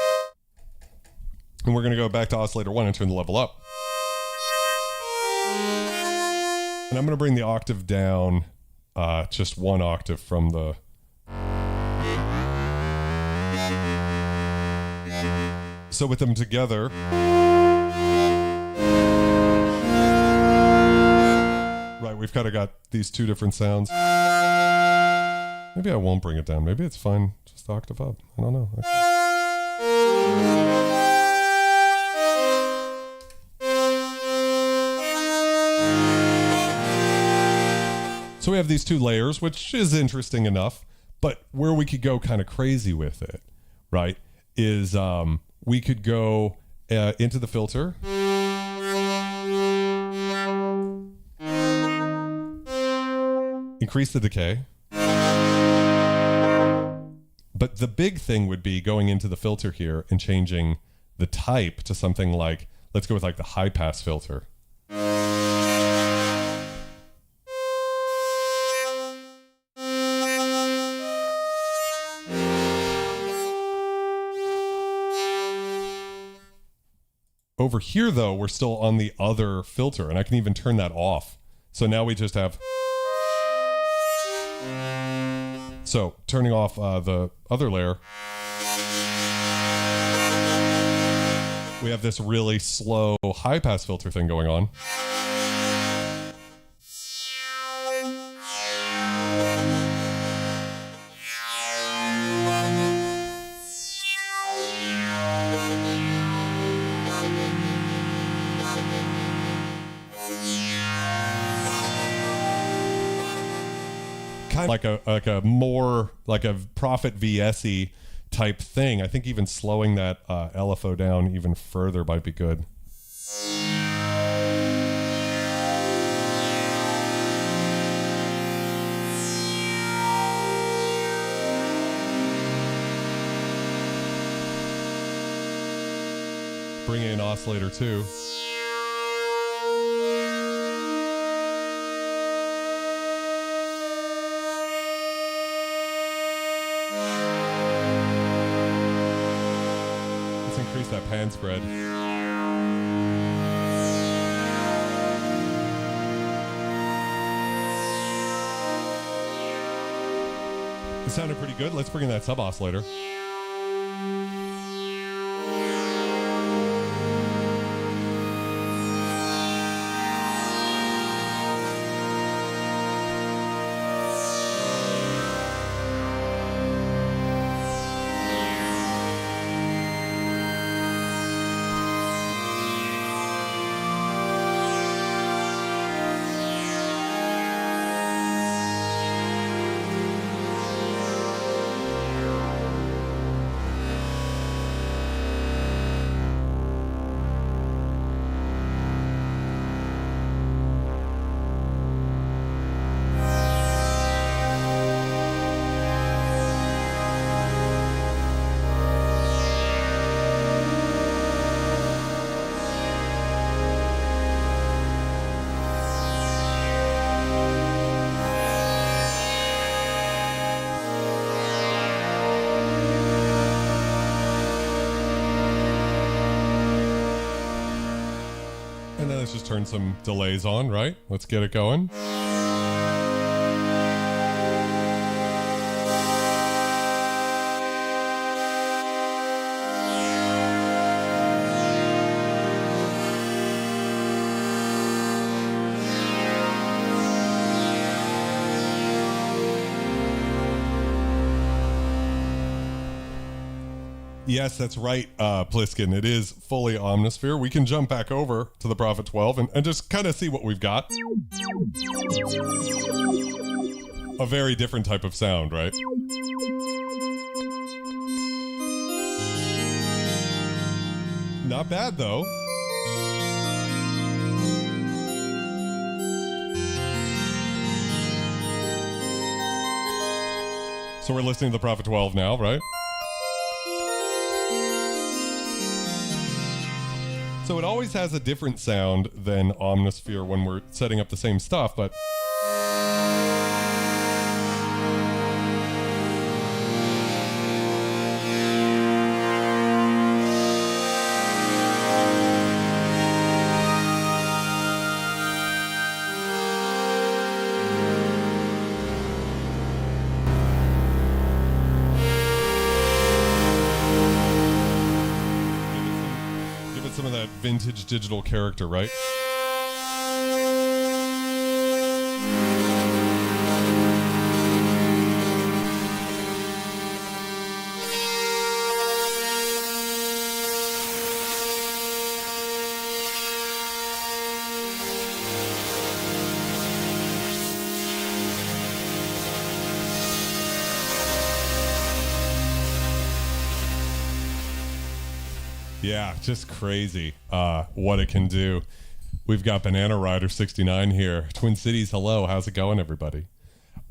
S1: and we're going to go back to oscillator 1 and turn the level up. And I'm going to bring the octave down just 1 octave from the... So with them together... Right, we've kind of got these two different sounds. Maybe I won't bring it down. Maybe it's fine just octave up. I don't know. So we have these two layers, which is interesting enough, but where we could go kind of crazy with it, right, is we could go into the filter. Increase the decay. But the big thing would be going into the filter here and changing the type to something like, let's go with like the high pass filter. Over here, though, we're still on the other filter, and I can even turn that off. So now we just have... So turning off the other layer, we have this really slow high-pass filter thing going on. Kind of like a more like a Prophet VS-y type thing. I think even slowing that LFO down even further might be good. Bring in an oscillator too. Increase that pan spread. It sounded pretty good. Let's bring in that sub oscillator. And then let's just turn some delays on, right? Let's get it going. Yes, that's right, Pliskin. It is fully Omnosphere. We can jump back over to the Prophet 12 and just kind of see what we've got. A very different type of sound, right? Not bad, though. So we're listening to the Prophet 12 now, right? So it always has a different sound than Omnosphere when we're setting up the same stuff, but... some of that vintage digital character, right? Yeah, just crazy what it can do. We've got Banana Rider 69 here. Twin Cities, hello. How's it going, everybody?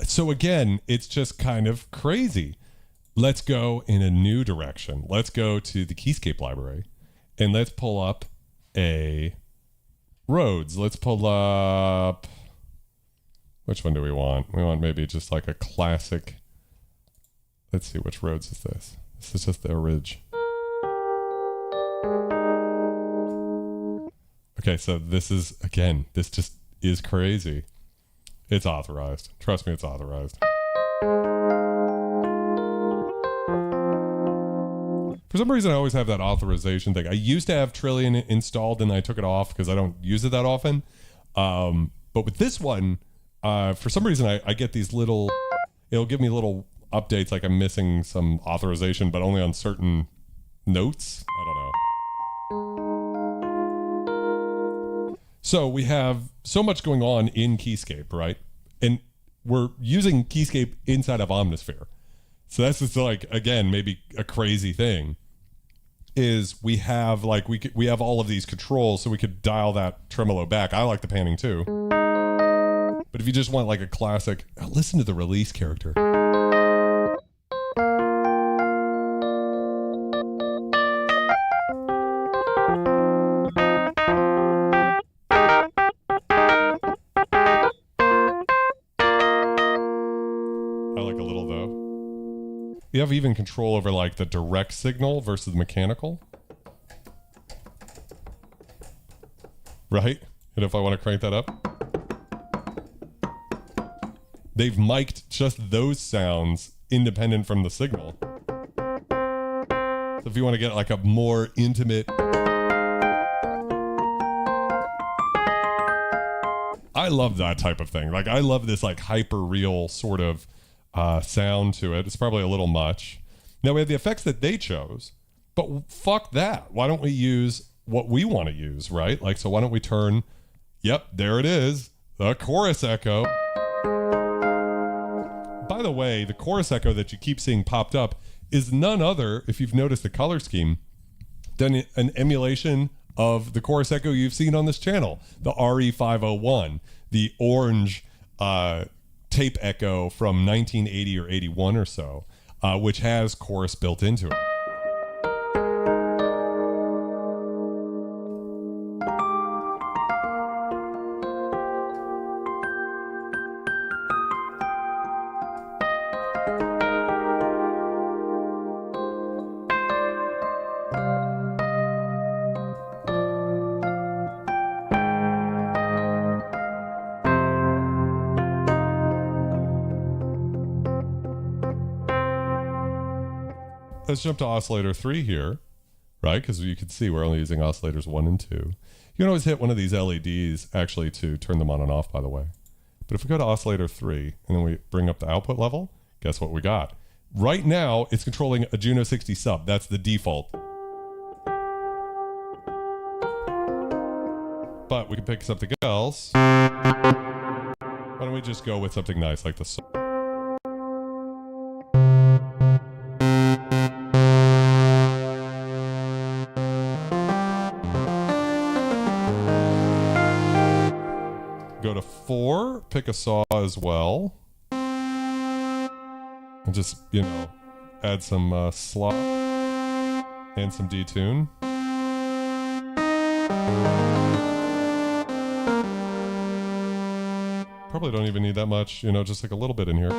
S1: So again, it's just kind of crazy. Let's go in a new direction. Let's go to the Keyscape library and let's pull up a Rhodes. Let's pull up... Which one do we want? We want maybe just like a classic... Let's see, which Rhodes is this? This is just the Orig. Okay, so this is, again, this just is crazy. It's authorized. Trust me, it's authorized. For some reason, I always have that authorization thing. I used to have Trillion installed and I took it off because I don't use it that often. But with this one, for some reason, I get these little, it'll give me little updates like I'm missing some authorization, but only on certain notes. I don't know. So we have so much going on in Keyscape, right? And we're using Keyscape inside of Omnisphere. So that's just like, again, maybe a crazy thing is we have like, we have all of these controls so we could dial that tremolo back. I like the panning too. But if you just want like a classic, listen to the release character. You have even control over like the direct signal versus mechanical. Right? And if I want to crank that up. They've mic'd just those sounds independent from the signal. So if you want to get like a more intimate. I love that type of thing. Like I love this like hyper real sort of sound to it. It's probably a little much. Now we have the effects that they chose, but fuck that. Why don't we use what we want to use, right? Like, so why don't we turn, yep, there it is, the chorus echo. By the way, the chorus echo that you keep seeing popped up is none other, if you've noticed the color scheme, than an emulation of the chorus echo you've seen on this channel, the RE501, the orange tape echo from 1980 or 81 or so, which has chorus built into it. Let's jump to oscillator 3 here, right? Because you can see we're only using oscillators 1 and 2. You can always hit one of these LEDs actually to turn them on and off, by the way. But if we go to oscillator 3 and then we bring up the output level, guess what we got? Right now, it's controlling a Juno 60 sub. That's the default. But we can pick something else. Why don't we just go with something nice like the go to 4, pick a saw as well. And just, you know, add some slop and some detune. Probably don't even need that much, you know, just like a little bit in here.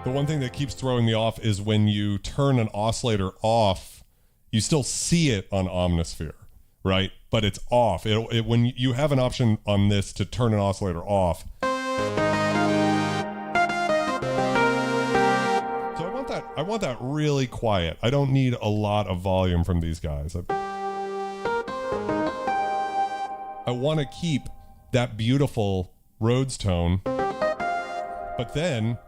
S1: The one thing that keeps throwing me off is when you turn an oscillator off, you still see it on Omnosphere, right? But it's off. When you have an option on this to turn an oscillator off. So I want that really quiet. I don't need a lot of volume from these guys. I want to keep that beautiful Rhodes tone, but then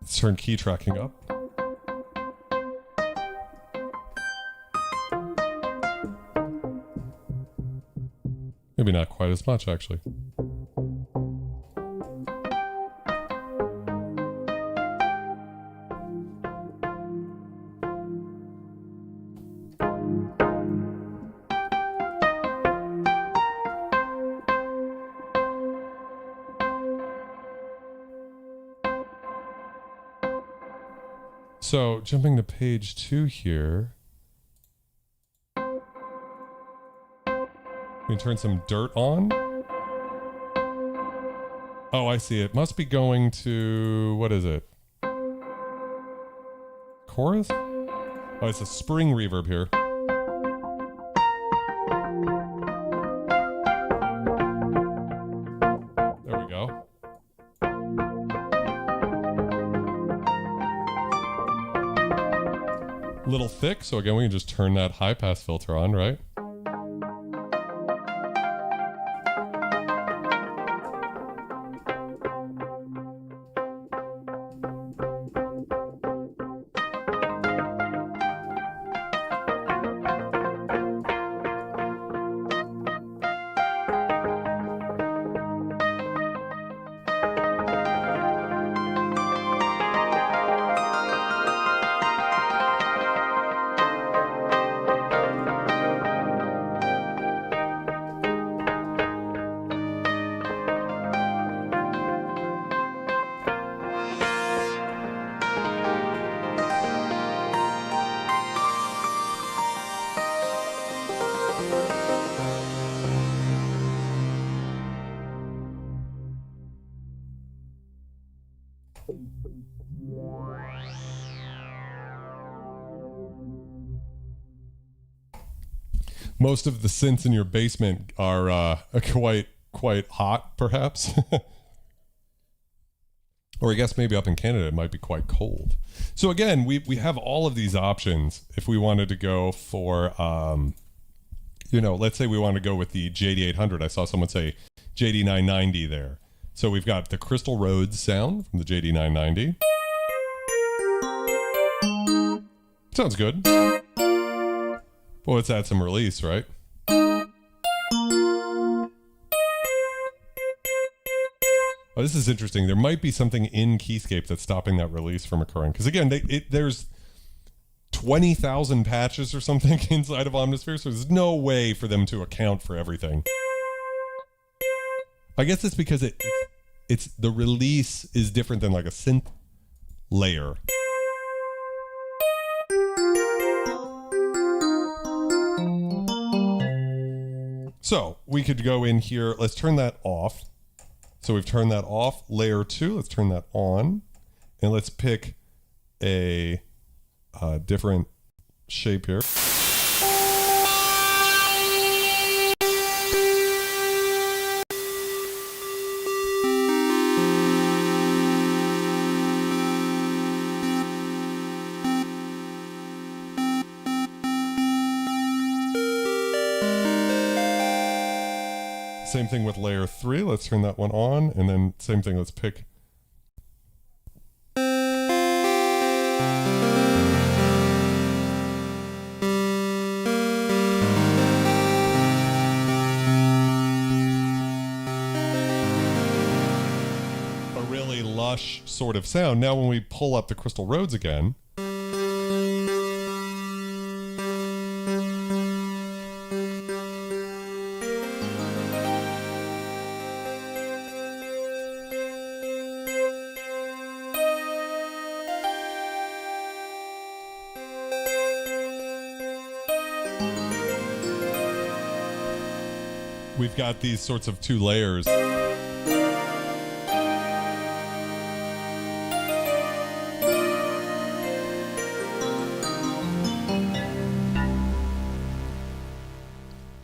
S1: Let's turn key tracking up. Maybe not quite as much, actually. So, jumping to page 2 here. We can turn some dirt on. Oh, I see. It must be going to... what is it? Chorus? Oh, it's a spring reverb here. There we go. A little thick, so again, we can just turn that high pass filter on, right? Most of the synths in your basement are quite hot, perhaps. Or I guess maybe up in Canada it might be quite cold. So again, we have all of these options if we wanted to go for, you know, let's say we want to go with the JD800. I saw someone say JD990 there. So we've got the Crystal Rhodes sound from the JD990. Sounds good. Well, let's add some release, right? Oh, this is interesting. There might be something in Keyscape that's stopping that release from occurring. Because again, there's 20,000 patches or something inside of Omnisphere, so there's no way for them to account for everything. I guess it's because it's the release is different than like a synth layer. So we could go in here. Let's turn that off. So we've turned that off. Layer 2. Let's turn that on, and let's pick a different shape here. Same thing with layer 3. Let's turn that one on, and then same thing. Let's pick. A really lush sort of sound. Now when we pull up the Crystal Rhodes again, we've got these sorts of two layers.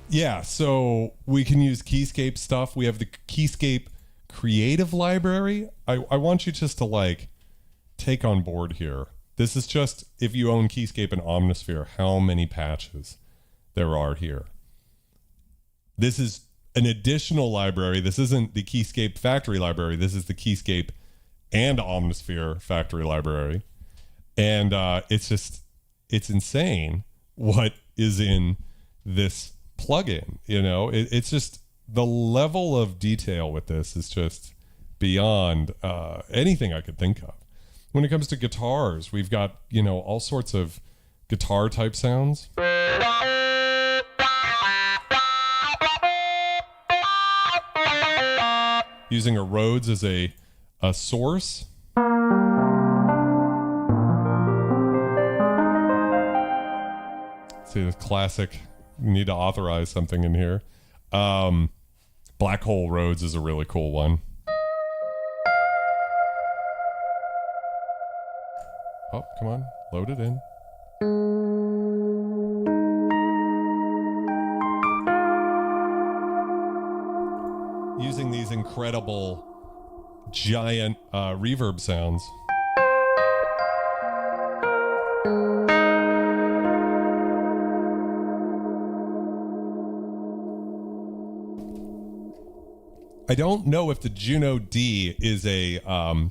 S1: Yeah, so we can use Keyscape stuff. We have the Keyscape Creative Library. I want you just to like take on board here. This is just if you own Keyscape and Omnosphere, how many patches there are here. This is an additional library. This isn't the Keyscape factory library. This is the Keyscape and Omnisphere factory library. And it's insane what is in this plugin. It's just the level of detail with this is just beyond anything I could think of. When it comes to guitars, we've got, all sorts of guitar type sounds. Using a Rhodes as a source. See the classic, you need to authorize something in here. Black Hole Rhodes is a really cool one. Oh, come on, load it in. Using these incredible giant reverb sounds. I don't know if the Juno D is a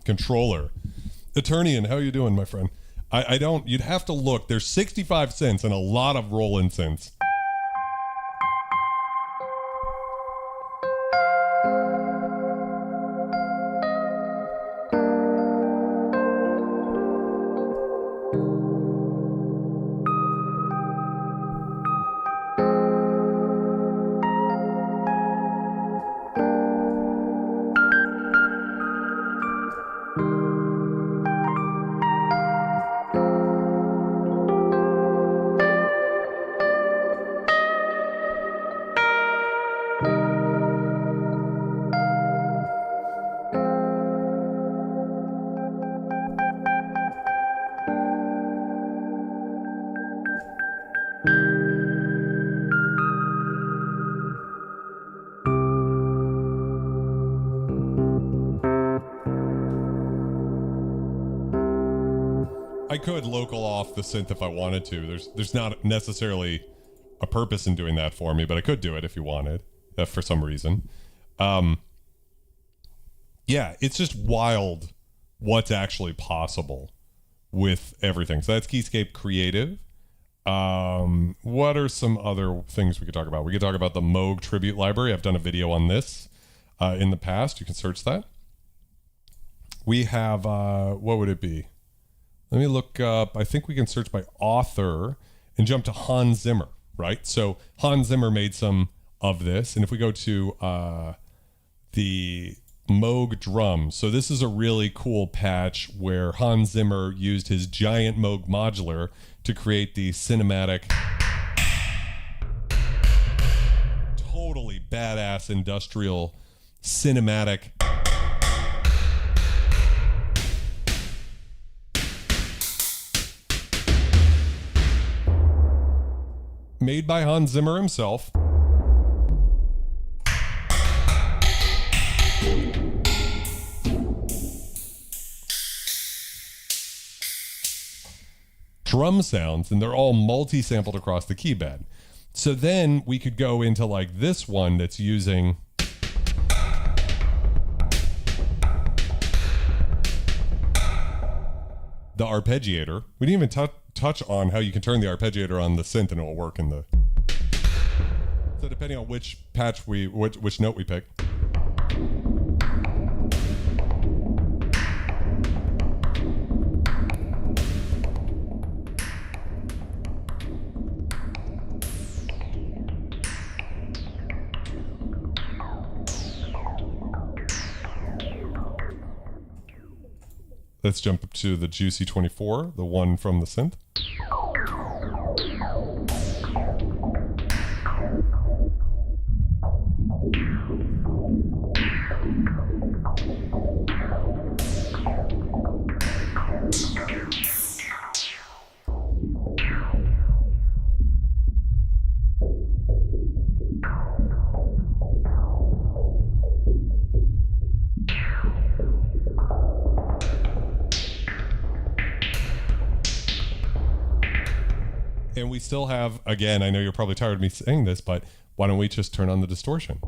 S1: controller. Eternian, how you doing, my friend? I don't, you'd have to look. There's 65 cents and a lot of roll-in cents. I could local off the synth if I wanted to. There's not necessarily a purpose in doing that for me, but I could do it if you wanted, for some reason. Yeah, it's just wild what's actually possible with everything. So that's Keyscape Creative. What are some other things we could talk about? We could talk about the Moog Tribute Library. I've done a video on this in the past. You can search that. We have, what would it be? Let me look up, I think we can search by author and jump to Hans Zimmer, right? So Hans Zimmer made some of this. And if we go to the Moog drums, so this is a really cool patch where Hans Zimmer used his giant Moog modular to create the cinematic, totally badass industrial cinematic made by Hans Zimmer himself. Drum sounds, and they're all multi-sampled across the key bed. So then we could go into like this one that's using the arpeggiator. We didn't even touch on how you can turn the arpeggiator on the synth and it will work in the... So depending on which patch which note we pick. Let's jump up to the Juicy 24, the one from the synth. And we still have, again, I know you're probably tired of me saying this, but why don't we just turn on the distortion?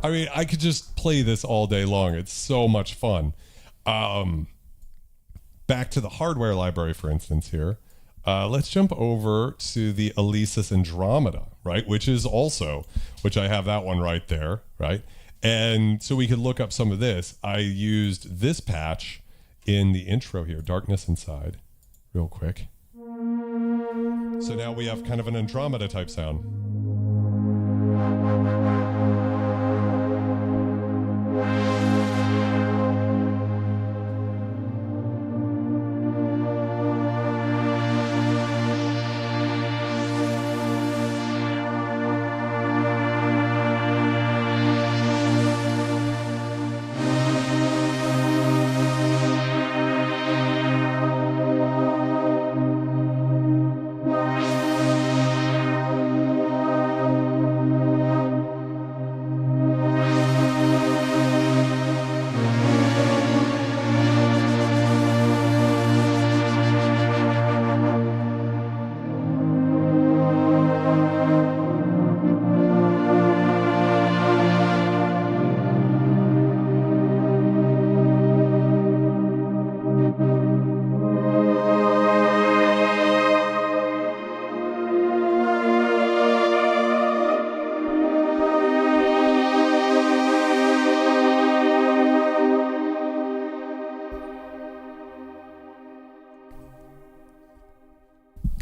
S1: I mean, I could just play this all day long. It's so much fun. Back to the hardware library, for instance, here. Let's jump over to the Alesis Andromeda, right? Which I have that one right there, right? And so we could look up some of this. I used this patch in the intro here, Darkness Inside, real quick. So now we have kind of an Andromeda type sound.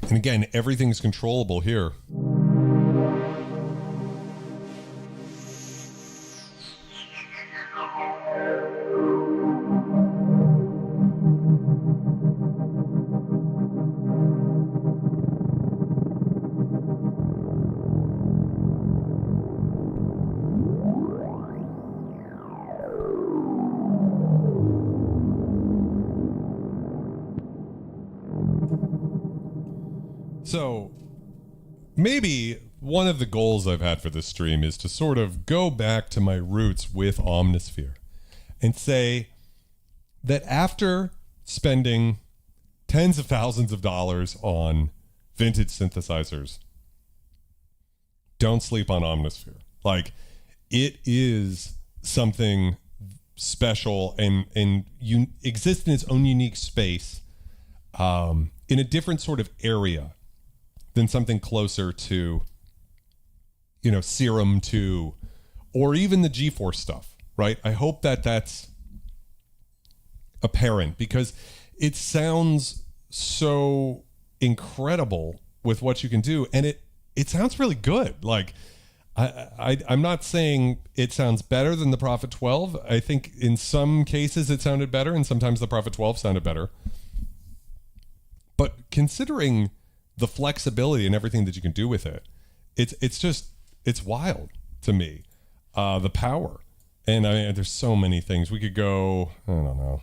S1: And again, everything's controllable here. So maybe one of the goals I've had for this stream is to sort of go back to my roots with Omnisphere and say that after spending tens of thousands of dollars on vintage synthesizers, don't sleep on Omnisphere. Like, it is something special and exists in its own unique space, in a different sort of area than something closer to, you know, Serum 2 or even the GeForce stuff, right? I hope that that's apparent because it sounds so incredible with what you can do, and it sounds really good. Like, I'm not saying it sounds better than the Prophet 12. I think in some cases it sounded better, and sometimes the Prophet 12 sounded better. But considering the flexibility and everything that you can do with it, it's wild to me. The power. And I mean, there's so many things. We could go, I don't know.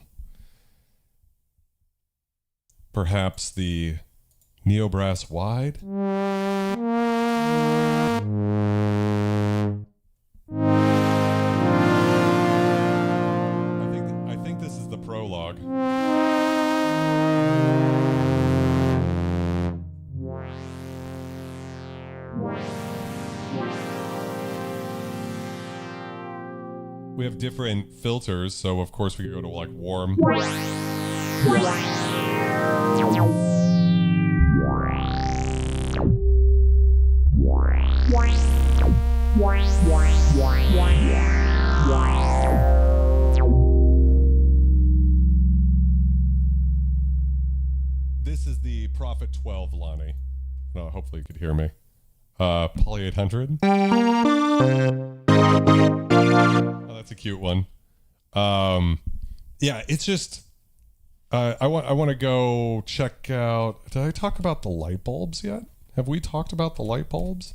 S1: Perhaps the Neo Brass Wide. I think this is the prologue. We have different filters, so of course we could go to like warm. This is the Prophet 12, Lonnie. No, hopefully you could hear me. Poly 800. Oh, that's a cute one. Yeah, it's just I want to go check out. Did I talk about the light bulbs yet? Have we talked about the light bulbs?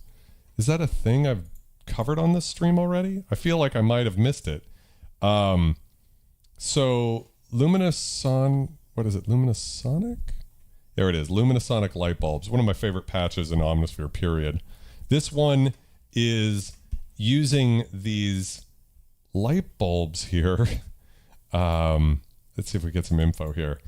S1: Is that a thing I've covered on this stream already? I feel like I might have missed it. So what is it? Luminosonic? There it is. Luminosonic light bulbs. One of my favorite patches in Omnosphere, period. This one is using these light bulbs here. Let's see if we get some info here.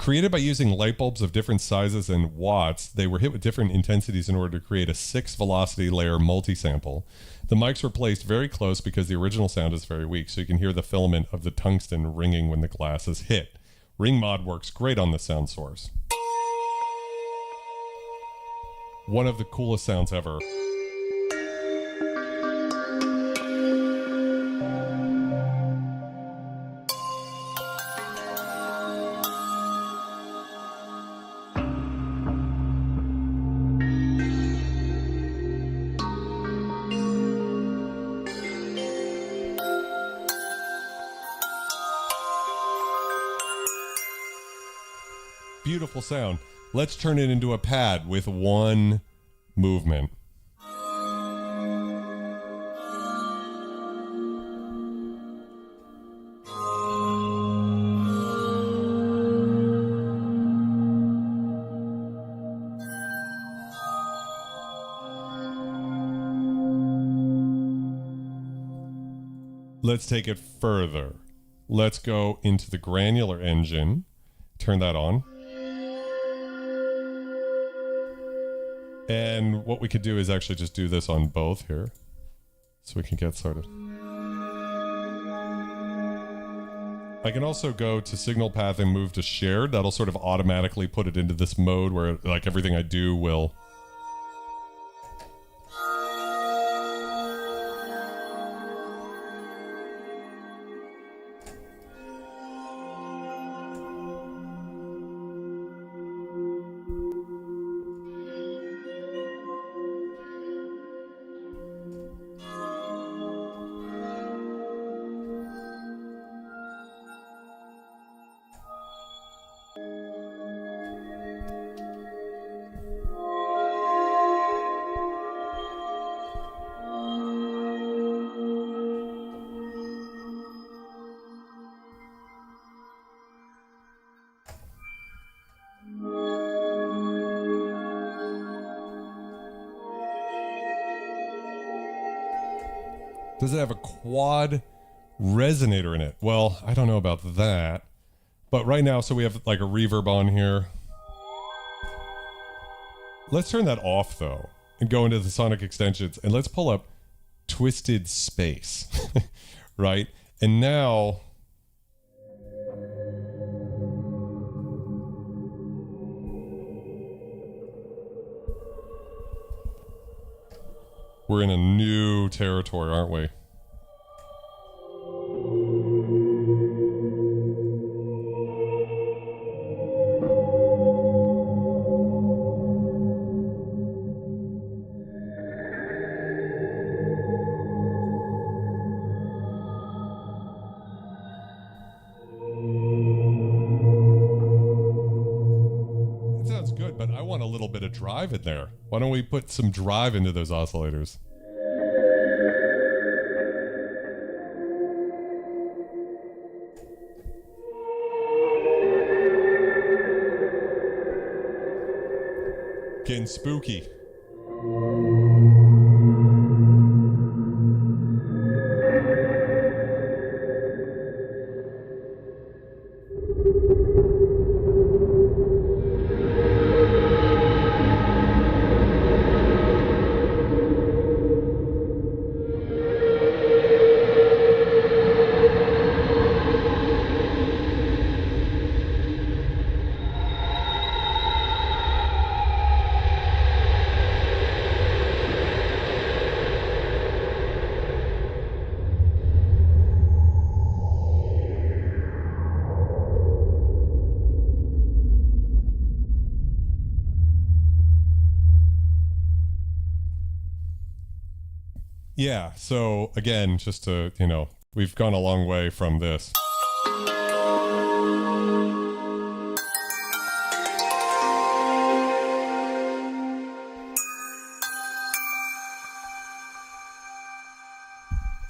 S1: Created by using light bulbs of different sizes and watts, they were hit with different intensities in order to create a 6-velocity layer multi-sample. The mics were placed very close because the original sound is very weak, so you can hear the filament of the tungsten ringing when the glass is hit. Ring mod works great on the sound source. One of the coolest sounds ever. Beautiful sound. Let's turn it into a pad with one movement. Let's take it further. Let's go into the granular engine. Turn that on. And what we could do is actually just do this on both here. So we can get started. I can also go to signal path and move to shared. That'll sort of automatically put it into this mode where like everything I do will... Does it have a quad resonator in it? Well, I don't know about that. But right now, so we have like a reverb on here. Let's turn that off though and go into the sonic extensions and let's pull up Twisted Space, right? And now... we're in a new territory, aren't we? It sounds good, but I want a little bit of drive in there. Why don't we put some drive into those oscillators? Getting spooky. Yeah, so again, just to, you know, we've gone a long way from this.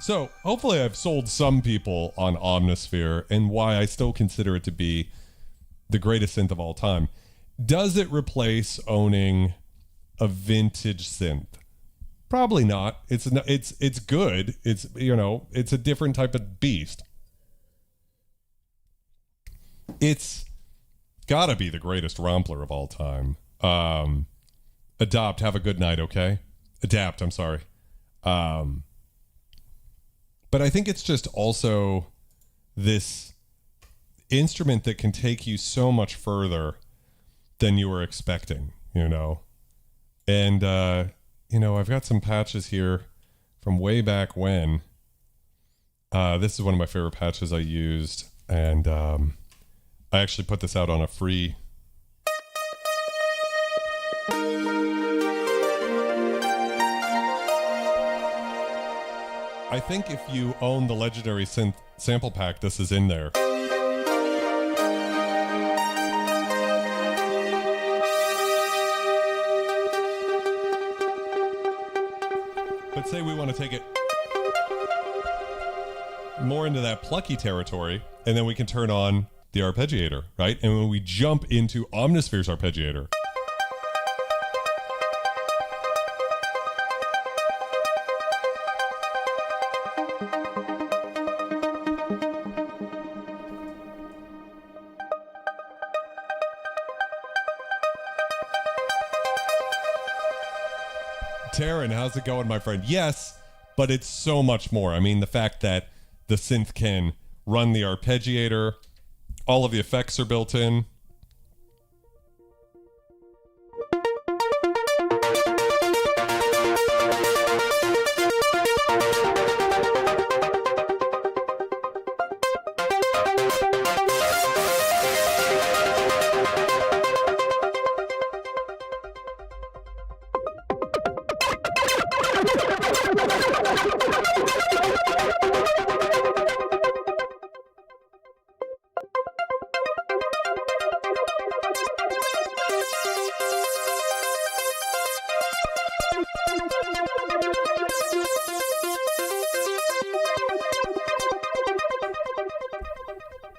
S1: So hopefully I've sold some people on Omnosphere and why I still consider it to be the greatest synth of all time. Does it replace owning a vintage synth? Probably not. It's good. It's, you know, it's a different type of beast. It's Gotta be the greatest rompler of all time. Adopt, have a good night, okay? Adapt, I'm sorry. But I think it's just also this instrument that can take you so much further than you were expecting, you know? And, you know, I've got some patches here from way back when. This is one of my favorite patches I used, and I actually put this out on a free... I think if you own the Legendary Synth sample pack, this is in there. But say we want to take it more into that plucky territory, and then we can turn on the arpeggiator, right? And when we jump into Omnisphere's arpeggiator, Taryn, how's it going, my friend? Yes, but it's so much more. I mean, the fact that the synth can run the arpeggiator, all of the effects are built in.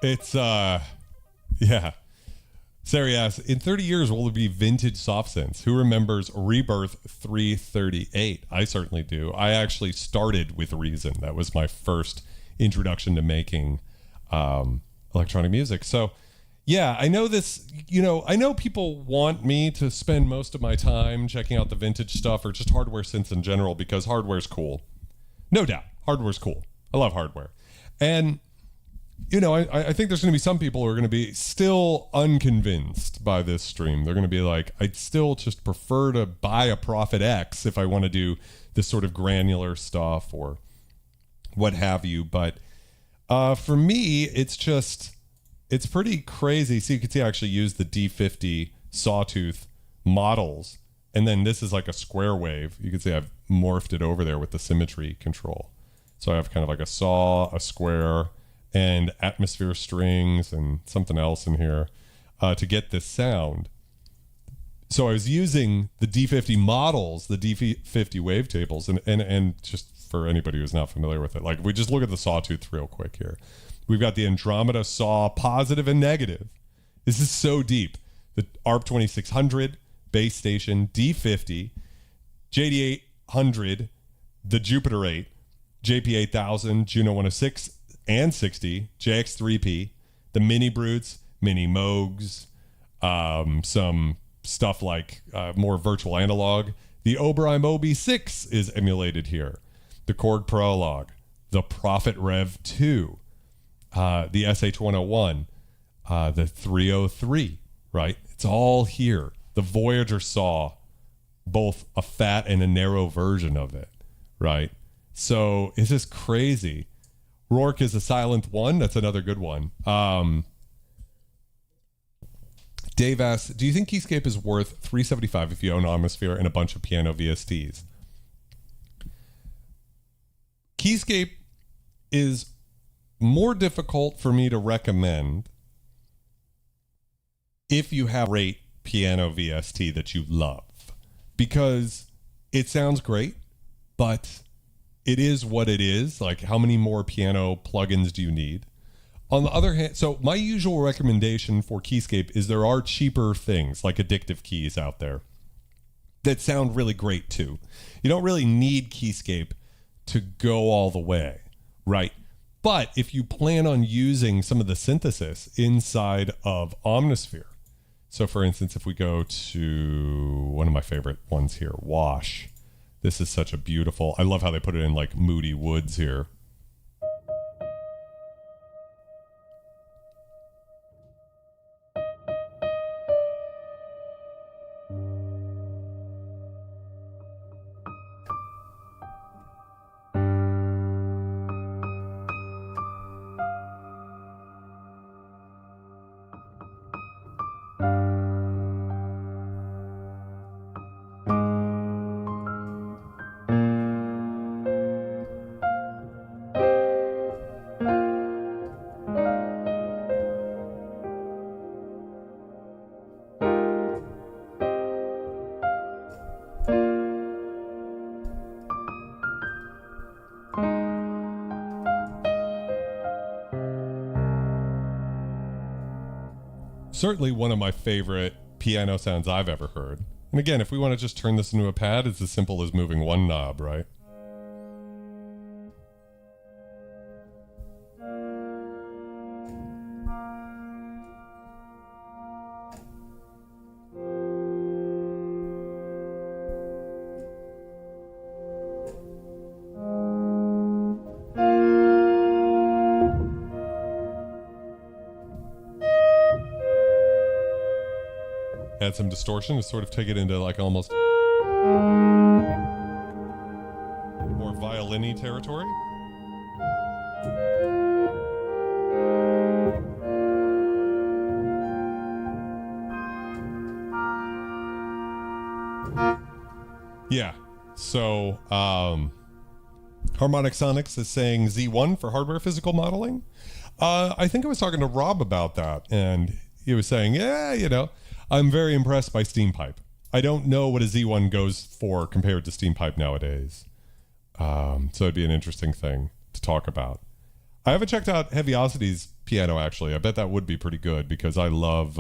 S1: It's, yeah. Sari asks, in 30 years, will there be vintage soft synths? Who remembers Rebirth 338? I certainly do. I actually started with Reason. That was my first introduction to making electronic music. So, yeah, I know this, you know, I know people want me to spend most of my time checking out the vintage stuff or just hardware synths in general because hardware's cool. No doubt. Hardware's cool. I love hardware. And you know, I think there's going to be some people who are going to be still unconvinced by this stream. They're going to be like, I'd still just prefer to buy a Prophet X if I want to do this sort of granular stuff or what have you. But for me, it's pretty crazy. So you can see I actually use the D50 Sawtooth models. And then this is like a square wave. You can see I've morphed it over there with the symmetry control. So I have kind of like a saw, a square, and atmosphere strings and something else in here to get this sound. So I was using the D50 models, the D50 wavetables, and just for anybody who's not familiar with it, like we just look at the Sawtooth real quick here. We've got the Andromeda Saw positive and negative. This is so deep. The ARP 2600 base station, D50, JD800, the Jupiter 8, JP 8000, Juno 106, and 60, JX3P, the Mini Brutes, Mini Moogs, some stuff like more virtual analog. The Oberheim OB6 is emulated here. The Korg Prologue, the Prophet Rev 2, the SH101, the 303, right? It's all here. The Voyager saw both a fat and a narrow version of it, right? So it's just crazy. Rourke is a silent one. That's another good one. Dave asks, do you think Keyscape is worth $375 if you own Omnosphere and a bunch of piano VSTs? Keyscape is more difficult for me to recommend if you have a great piano VST that you love, because it sounds great, but it is what it is. Like, how many more piano plugins do you need? On the other hand, so my usual recommendation for Keyscape is there are cheaper things like Addictive Keys out there that sound really great too. You don't really need Keyscape to go all the way, right? But if you plan on using some of the synthesis inside of Omnosphere, So for instance, if we go to one of my favorite ones here, Wash. This is such a beautiful, I love how they put it in like moody woods here. Certainly one of my favorite piano sounds I've ever heard. And again, if we want to just turn this into a pad, it's as simple as moving one knob, right? Add some distortion to sort of take it into like almost more violin-y territory. Yeah, so Harmonic Sonics is saying Z1 for hardware physical modeling. I think I was talking to Rob about that, and he was saying, yeah, you know, I'm very impressed by SteamPipe. I don't know what a Z1 goes for compared to SteamPipe nowadays. So it'd be an interesting thing to talk about. I haven't checked out Heaviosity's piano, actually. I bet that would be pretty good because I love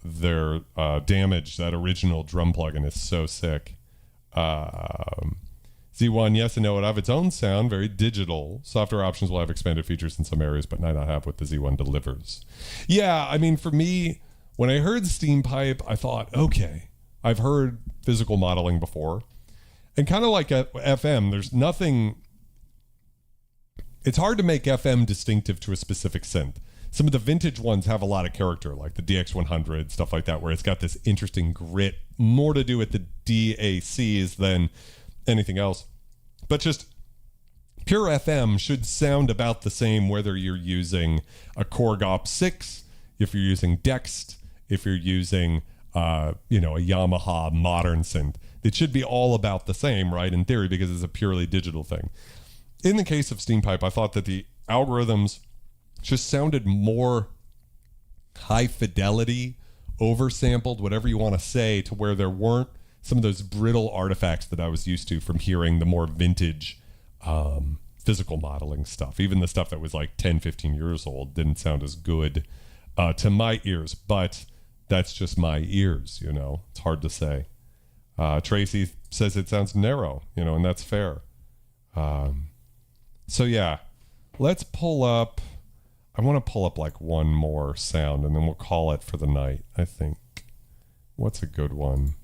S1: their Damage. That original drum plugin is so sick. Z1, yes and no, it have its own sound, very digital. Software options will have expanded features in some areas, but might not have what the Z1 delivers. Yeah, I mean, for me, when I heard SteamPipe, I thought, okay, I've heard physical modeling before. And kind of like at FM, there's nothing... It's hard to make FM distinctive to a specific synth. Some of the vintage ones have a lot of character, like the DX100, stuff like that, where it's got this interesting grit, more to do with the DACs than anything else. But just pure FM should sound about the same whether you're using a Korg Op6, if you're using Dext, if you're using, a Yamaha modern synth. It should be all about the same, right, in theory, because it's a purely digital thing. In the case of SteamPipe, I thought that the algorithms just sounded more high fidelity, oversampled, whatever you want to say, to where there weren't some of those brittle artifacts that I was used to from hearing the more vintage physical modeling stuff. Even the stuff that was like 10, 15 years old didn't sound as good to my ears, but that's just my ears, you know. It's hard to say. Tracy says it sounds narrow, and that's fair. So yeah, let's pull up. I want to pull up like one more sound and then we'll call it for the night, I think. What's a good one?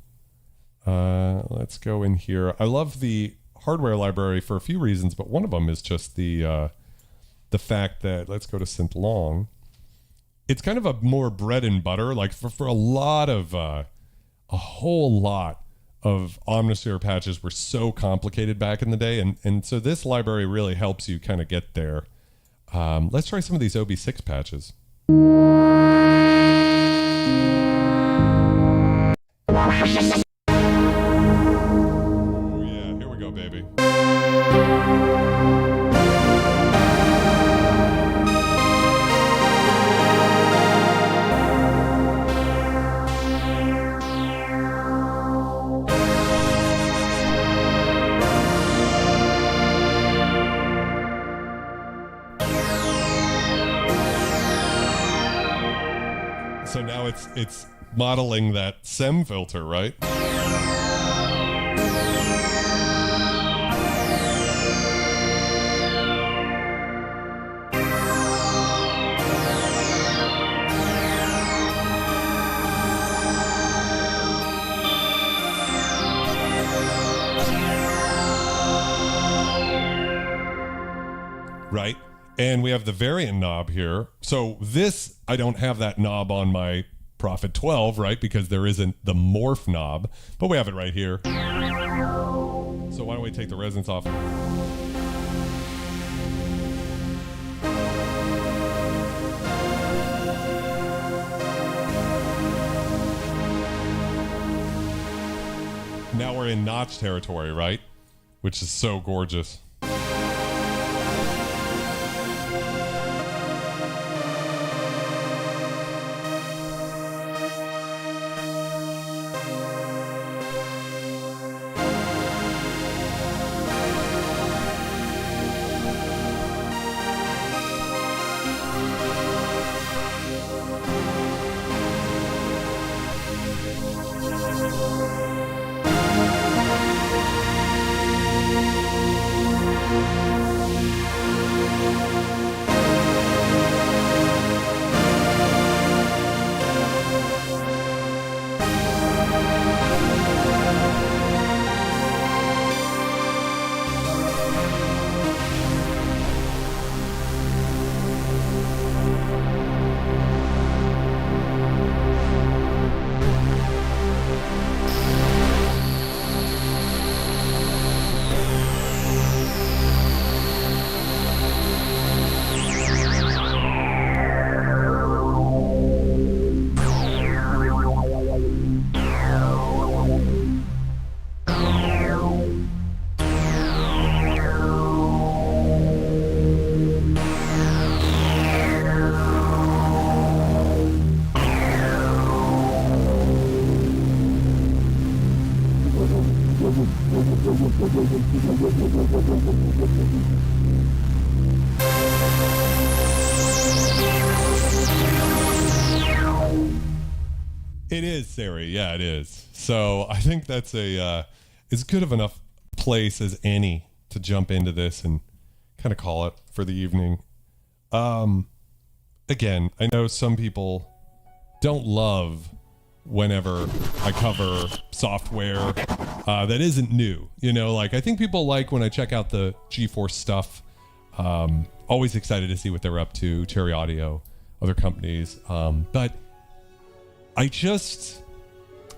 S1: Let's go in here. I love the hardware library for a few reasons, but one of them is just the fact that, let's go to Synth Long. It's kind of a more bread and butter, like for a lot of, a whole lot of Omnosphere patches were so complicated back in the day. And so this library really helps you kind of get there. Let's try some of these OB6 patches. Oh yeah, here we go, baby. So now it's modeling that SEM filter, right? right? And we have the variant knob here. So this, I don't have that knob on my Prophet 12, right? Because there isn't the morph knob, but we have it right here. So why don't we take the resonance off? Now we're in notch territory, right? Which is so gorgeous. It is, Sari. Yeah, it is. So I think that's as good of enough place as any to jump into this and kind of call it for the evening. Again, I know some people don't love whenever I cover software that isn't new. You know, like I think people like when I check out the GeForce stuff. Always excited to see what they're up to, Cherry Audio, other companies. But I just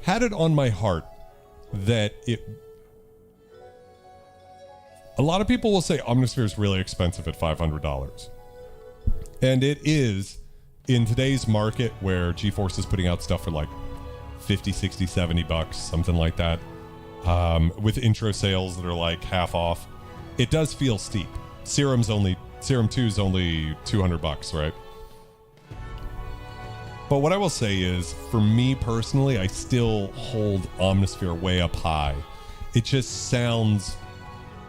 S1: had it on my heart that a lot of people will say Omnosphere is really expensive at $500. And it is in today's market where GeForce is putting out stuff for like 50, 60, 70 bucks, something like that. With intro sales that are like half off. It does feel steep. Serum 2 is only 200 bucks, right? But what I will say is, for me personally, I still hold Omnisphere way up high. It just sounds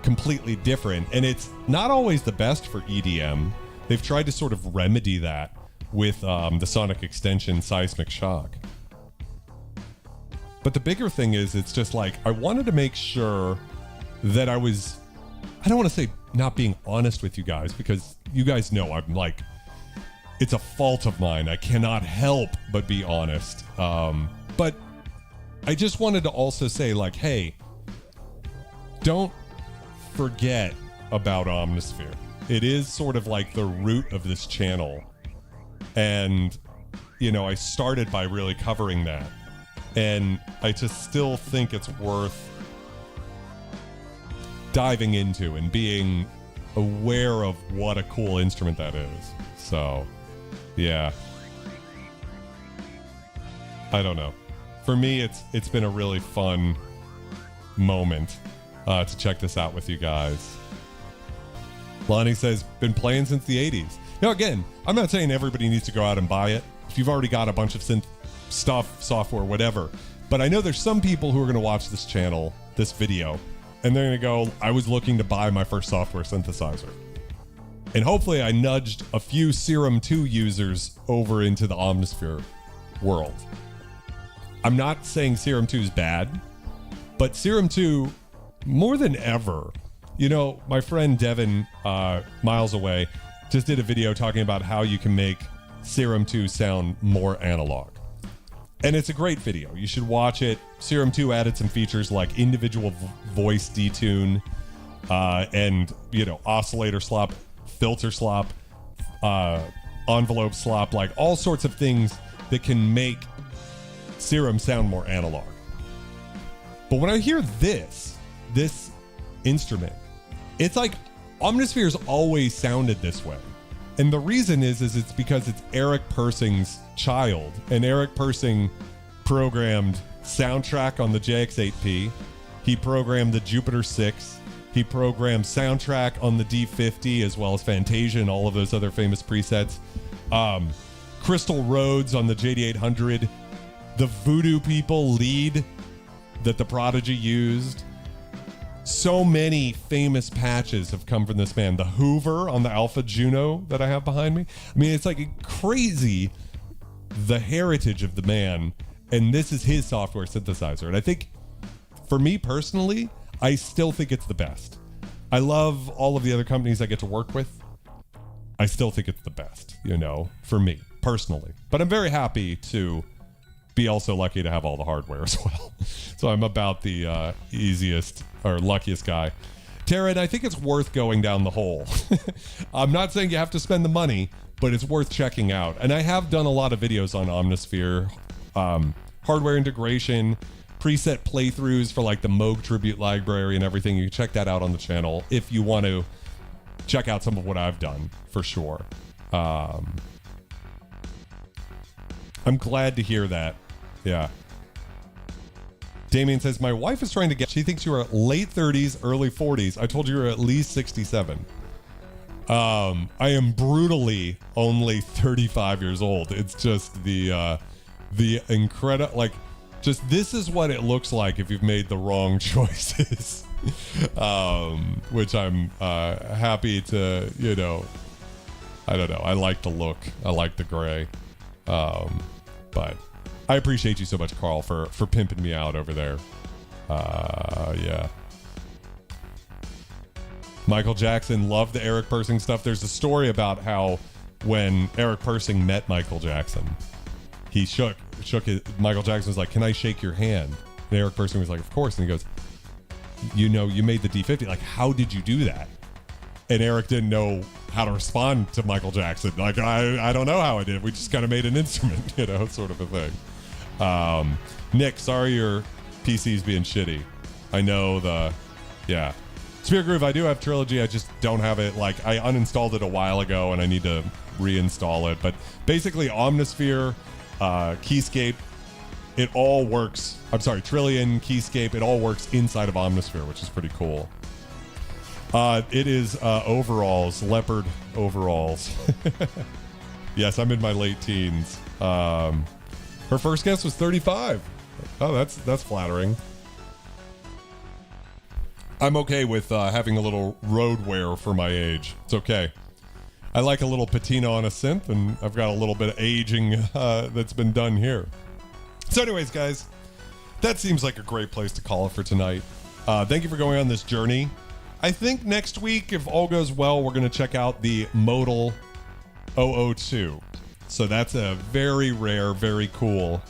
S1: completely different, and it's not always the best for EDM. They've tried to sort of remedy that with the Sonic Extension Seismic Shock. But the bigger thing is, it's just like, I wanted to make sure that I don't want to say not being honest with you guys, because you guys know I'm like, it's a fault of mine. I cannot help but be honest. But I just wanted to also say, like, hey, don't forget about Omnisphere. It is sort of like the root of this channel. And, you know, I started by really covering that. And I just still think it's worth diving into and being aware of what a cool instrument that is. So, yeah. I don't know. For me, it's been a really fun moment to check this out with you guys. Lonnie says, been playing since the 80s. Now, again, I'm not saying everybody needs to go out and buy it. If you've already got a bunch of synth stuff, software, whatever. But I know there's some people who are going to watch this channel, this video, and they're going to go, I was looking to buy my first software synthesizer. And hopefully I nudged a few Serum 2 users over into the Omnisphere world. I'm not saying Serum 2 is bad, but Serum 2, more than ever, you know, my friend Devin, miles away, just did a video talking about how you can make Serum 2 sound more analog. And it's a great video. You should watch it. Serum 2 added some features like individual voice detune and, you know, oscillator swap. filter slop, envelope slop, like all sorts of things that can make Serum sound more analog. But when I hear this instrument, it's like Omnisphere's always sounded this way. And the reason is it's because it's Eric Persing's child. And Eric Persing programmed soundtrack on the JX8P. He programmed the Jupiter 6. He programmed soundtrack on the D50 as well as Fantasia and all of those other famous presets. Crystal Rhodes on the JD800. The Voodoo People lead that the Prodigy used. So many famous patches have come from this man. The Hoover on the Alpha Juno that I have behind me. I mean, it's like crazy, the heritage of the man. And this is his software synthesizer. And I think, for me personally, I still think it's the best. I love all of the other companies I get to work with. I still think it's the best, you know, for me personally. But I'm very happy to be also lucky to have all the hardware as well. So I'm about the easiest or luckiest guy. Taryn, I think it's worth going down the hole. I'm not saying you have to spend the money, but it's worth checking out. And I have done a lot of videos on Omnosphere, hardware integration, preset playthroughs for like the Moog tribute library and everything. You can check that out on the channel if you want to check out some of what I've done, for sure. I'm glad to hear that. Yeah. Damien says, my wife is trying to get, she thinks you are late 30s, early 40s. I told you you're at least 67. I am brutally only 35 years old. It's just the incredible, like, just this is what it looks like if you've made the wrong choices. Which I'm happy to, you know, I don't know. I like the look. I like the gray. But I appreciate you so much, Carl, for pimping me out over there. Yeah. Michael Jackson loved the Eric Persing stuff. There's a story about how when Eric Persing met Michael Jackson, he shook his, Michael Jackson was like, can I shake your hand? And Eric Persing was like, of course. And he goes, you know, you made the D50. Like, how did you do that? And Eric didn't know how to respond to Michael Jackson. Like, I don't know how I did. We just kind of made an instrument, you know, sort of a thing. Nick, sorry your PC's being shitty. I know yeah. Spirit Groove, I do have Trilogy. I just don't have it. Like, I uninstalled it a while ago and I need to reinstall it. But basically, Omnisphere, Keyscape, it all works. I'm sorry, Trillion, Keyscape, it all works inside of Omnisphere, which is pretty cool. It is overalls, leopard overalls. Yes, I'm in my late teens. Her first guess was 35. Oh, that's flattering. I'm okay with having a little road wear for my age. It's okay. I like a little patina on a synth, and I've got a little bit of aging that's been done here. So anyways, guys, that seems like a great place to call it for tonight. Thank you for going on this journey. I think next week, if all goes well, we're going to check out the Modal 002. So that's a very rare, very cool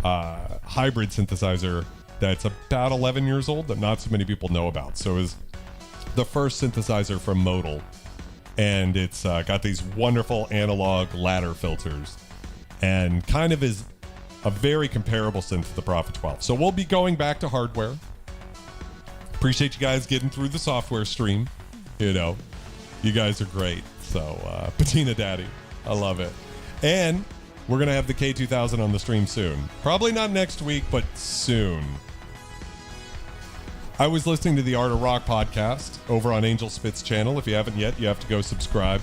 S1: hybrid synthesizer that's about 11 years old that not so many people know about. So it's the first synthesizer from Modal. And it's got these wonderful analog ladder filters and kind of is a very comparable synth to the Prophet 12. So we'll be going back to hardware. Appreciate you guys getting through the software stream. You know, you guys are great. So Patina Daddy, I love it. And we're going to have the K2000 on the stream soon. Probably not next week, but soon. I was listening to the Art of Rock podcast over on Angel Spit's channel. If you haven't yet, you have to go subscribe.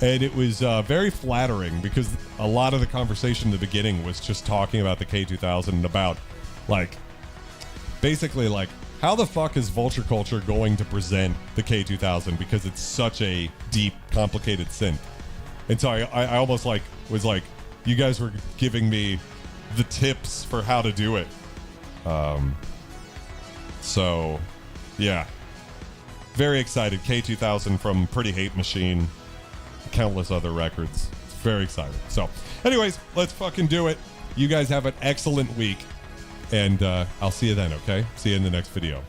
S1: And it was very flattering because a lot of the conversation in the beginning was just talking about the K2000 and about, like, basically, like, how the fuck is Vulture Culture going to present the K2000 because it's such a deep, complicated synth. And so I almost like was like, you guys were giving me the tips for how to do it. So, yeah. Very excited. K2000 from Pretty Hate Machine. Countless other records. It's very exciting. So, anyways, let's fucking do it. You guys have an excellent week. And I'll see you then, okay? See you in the next video.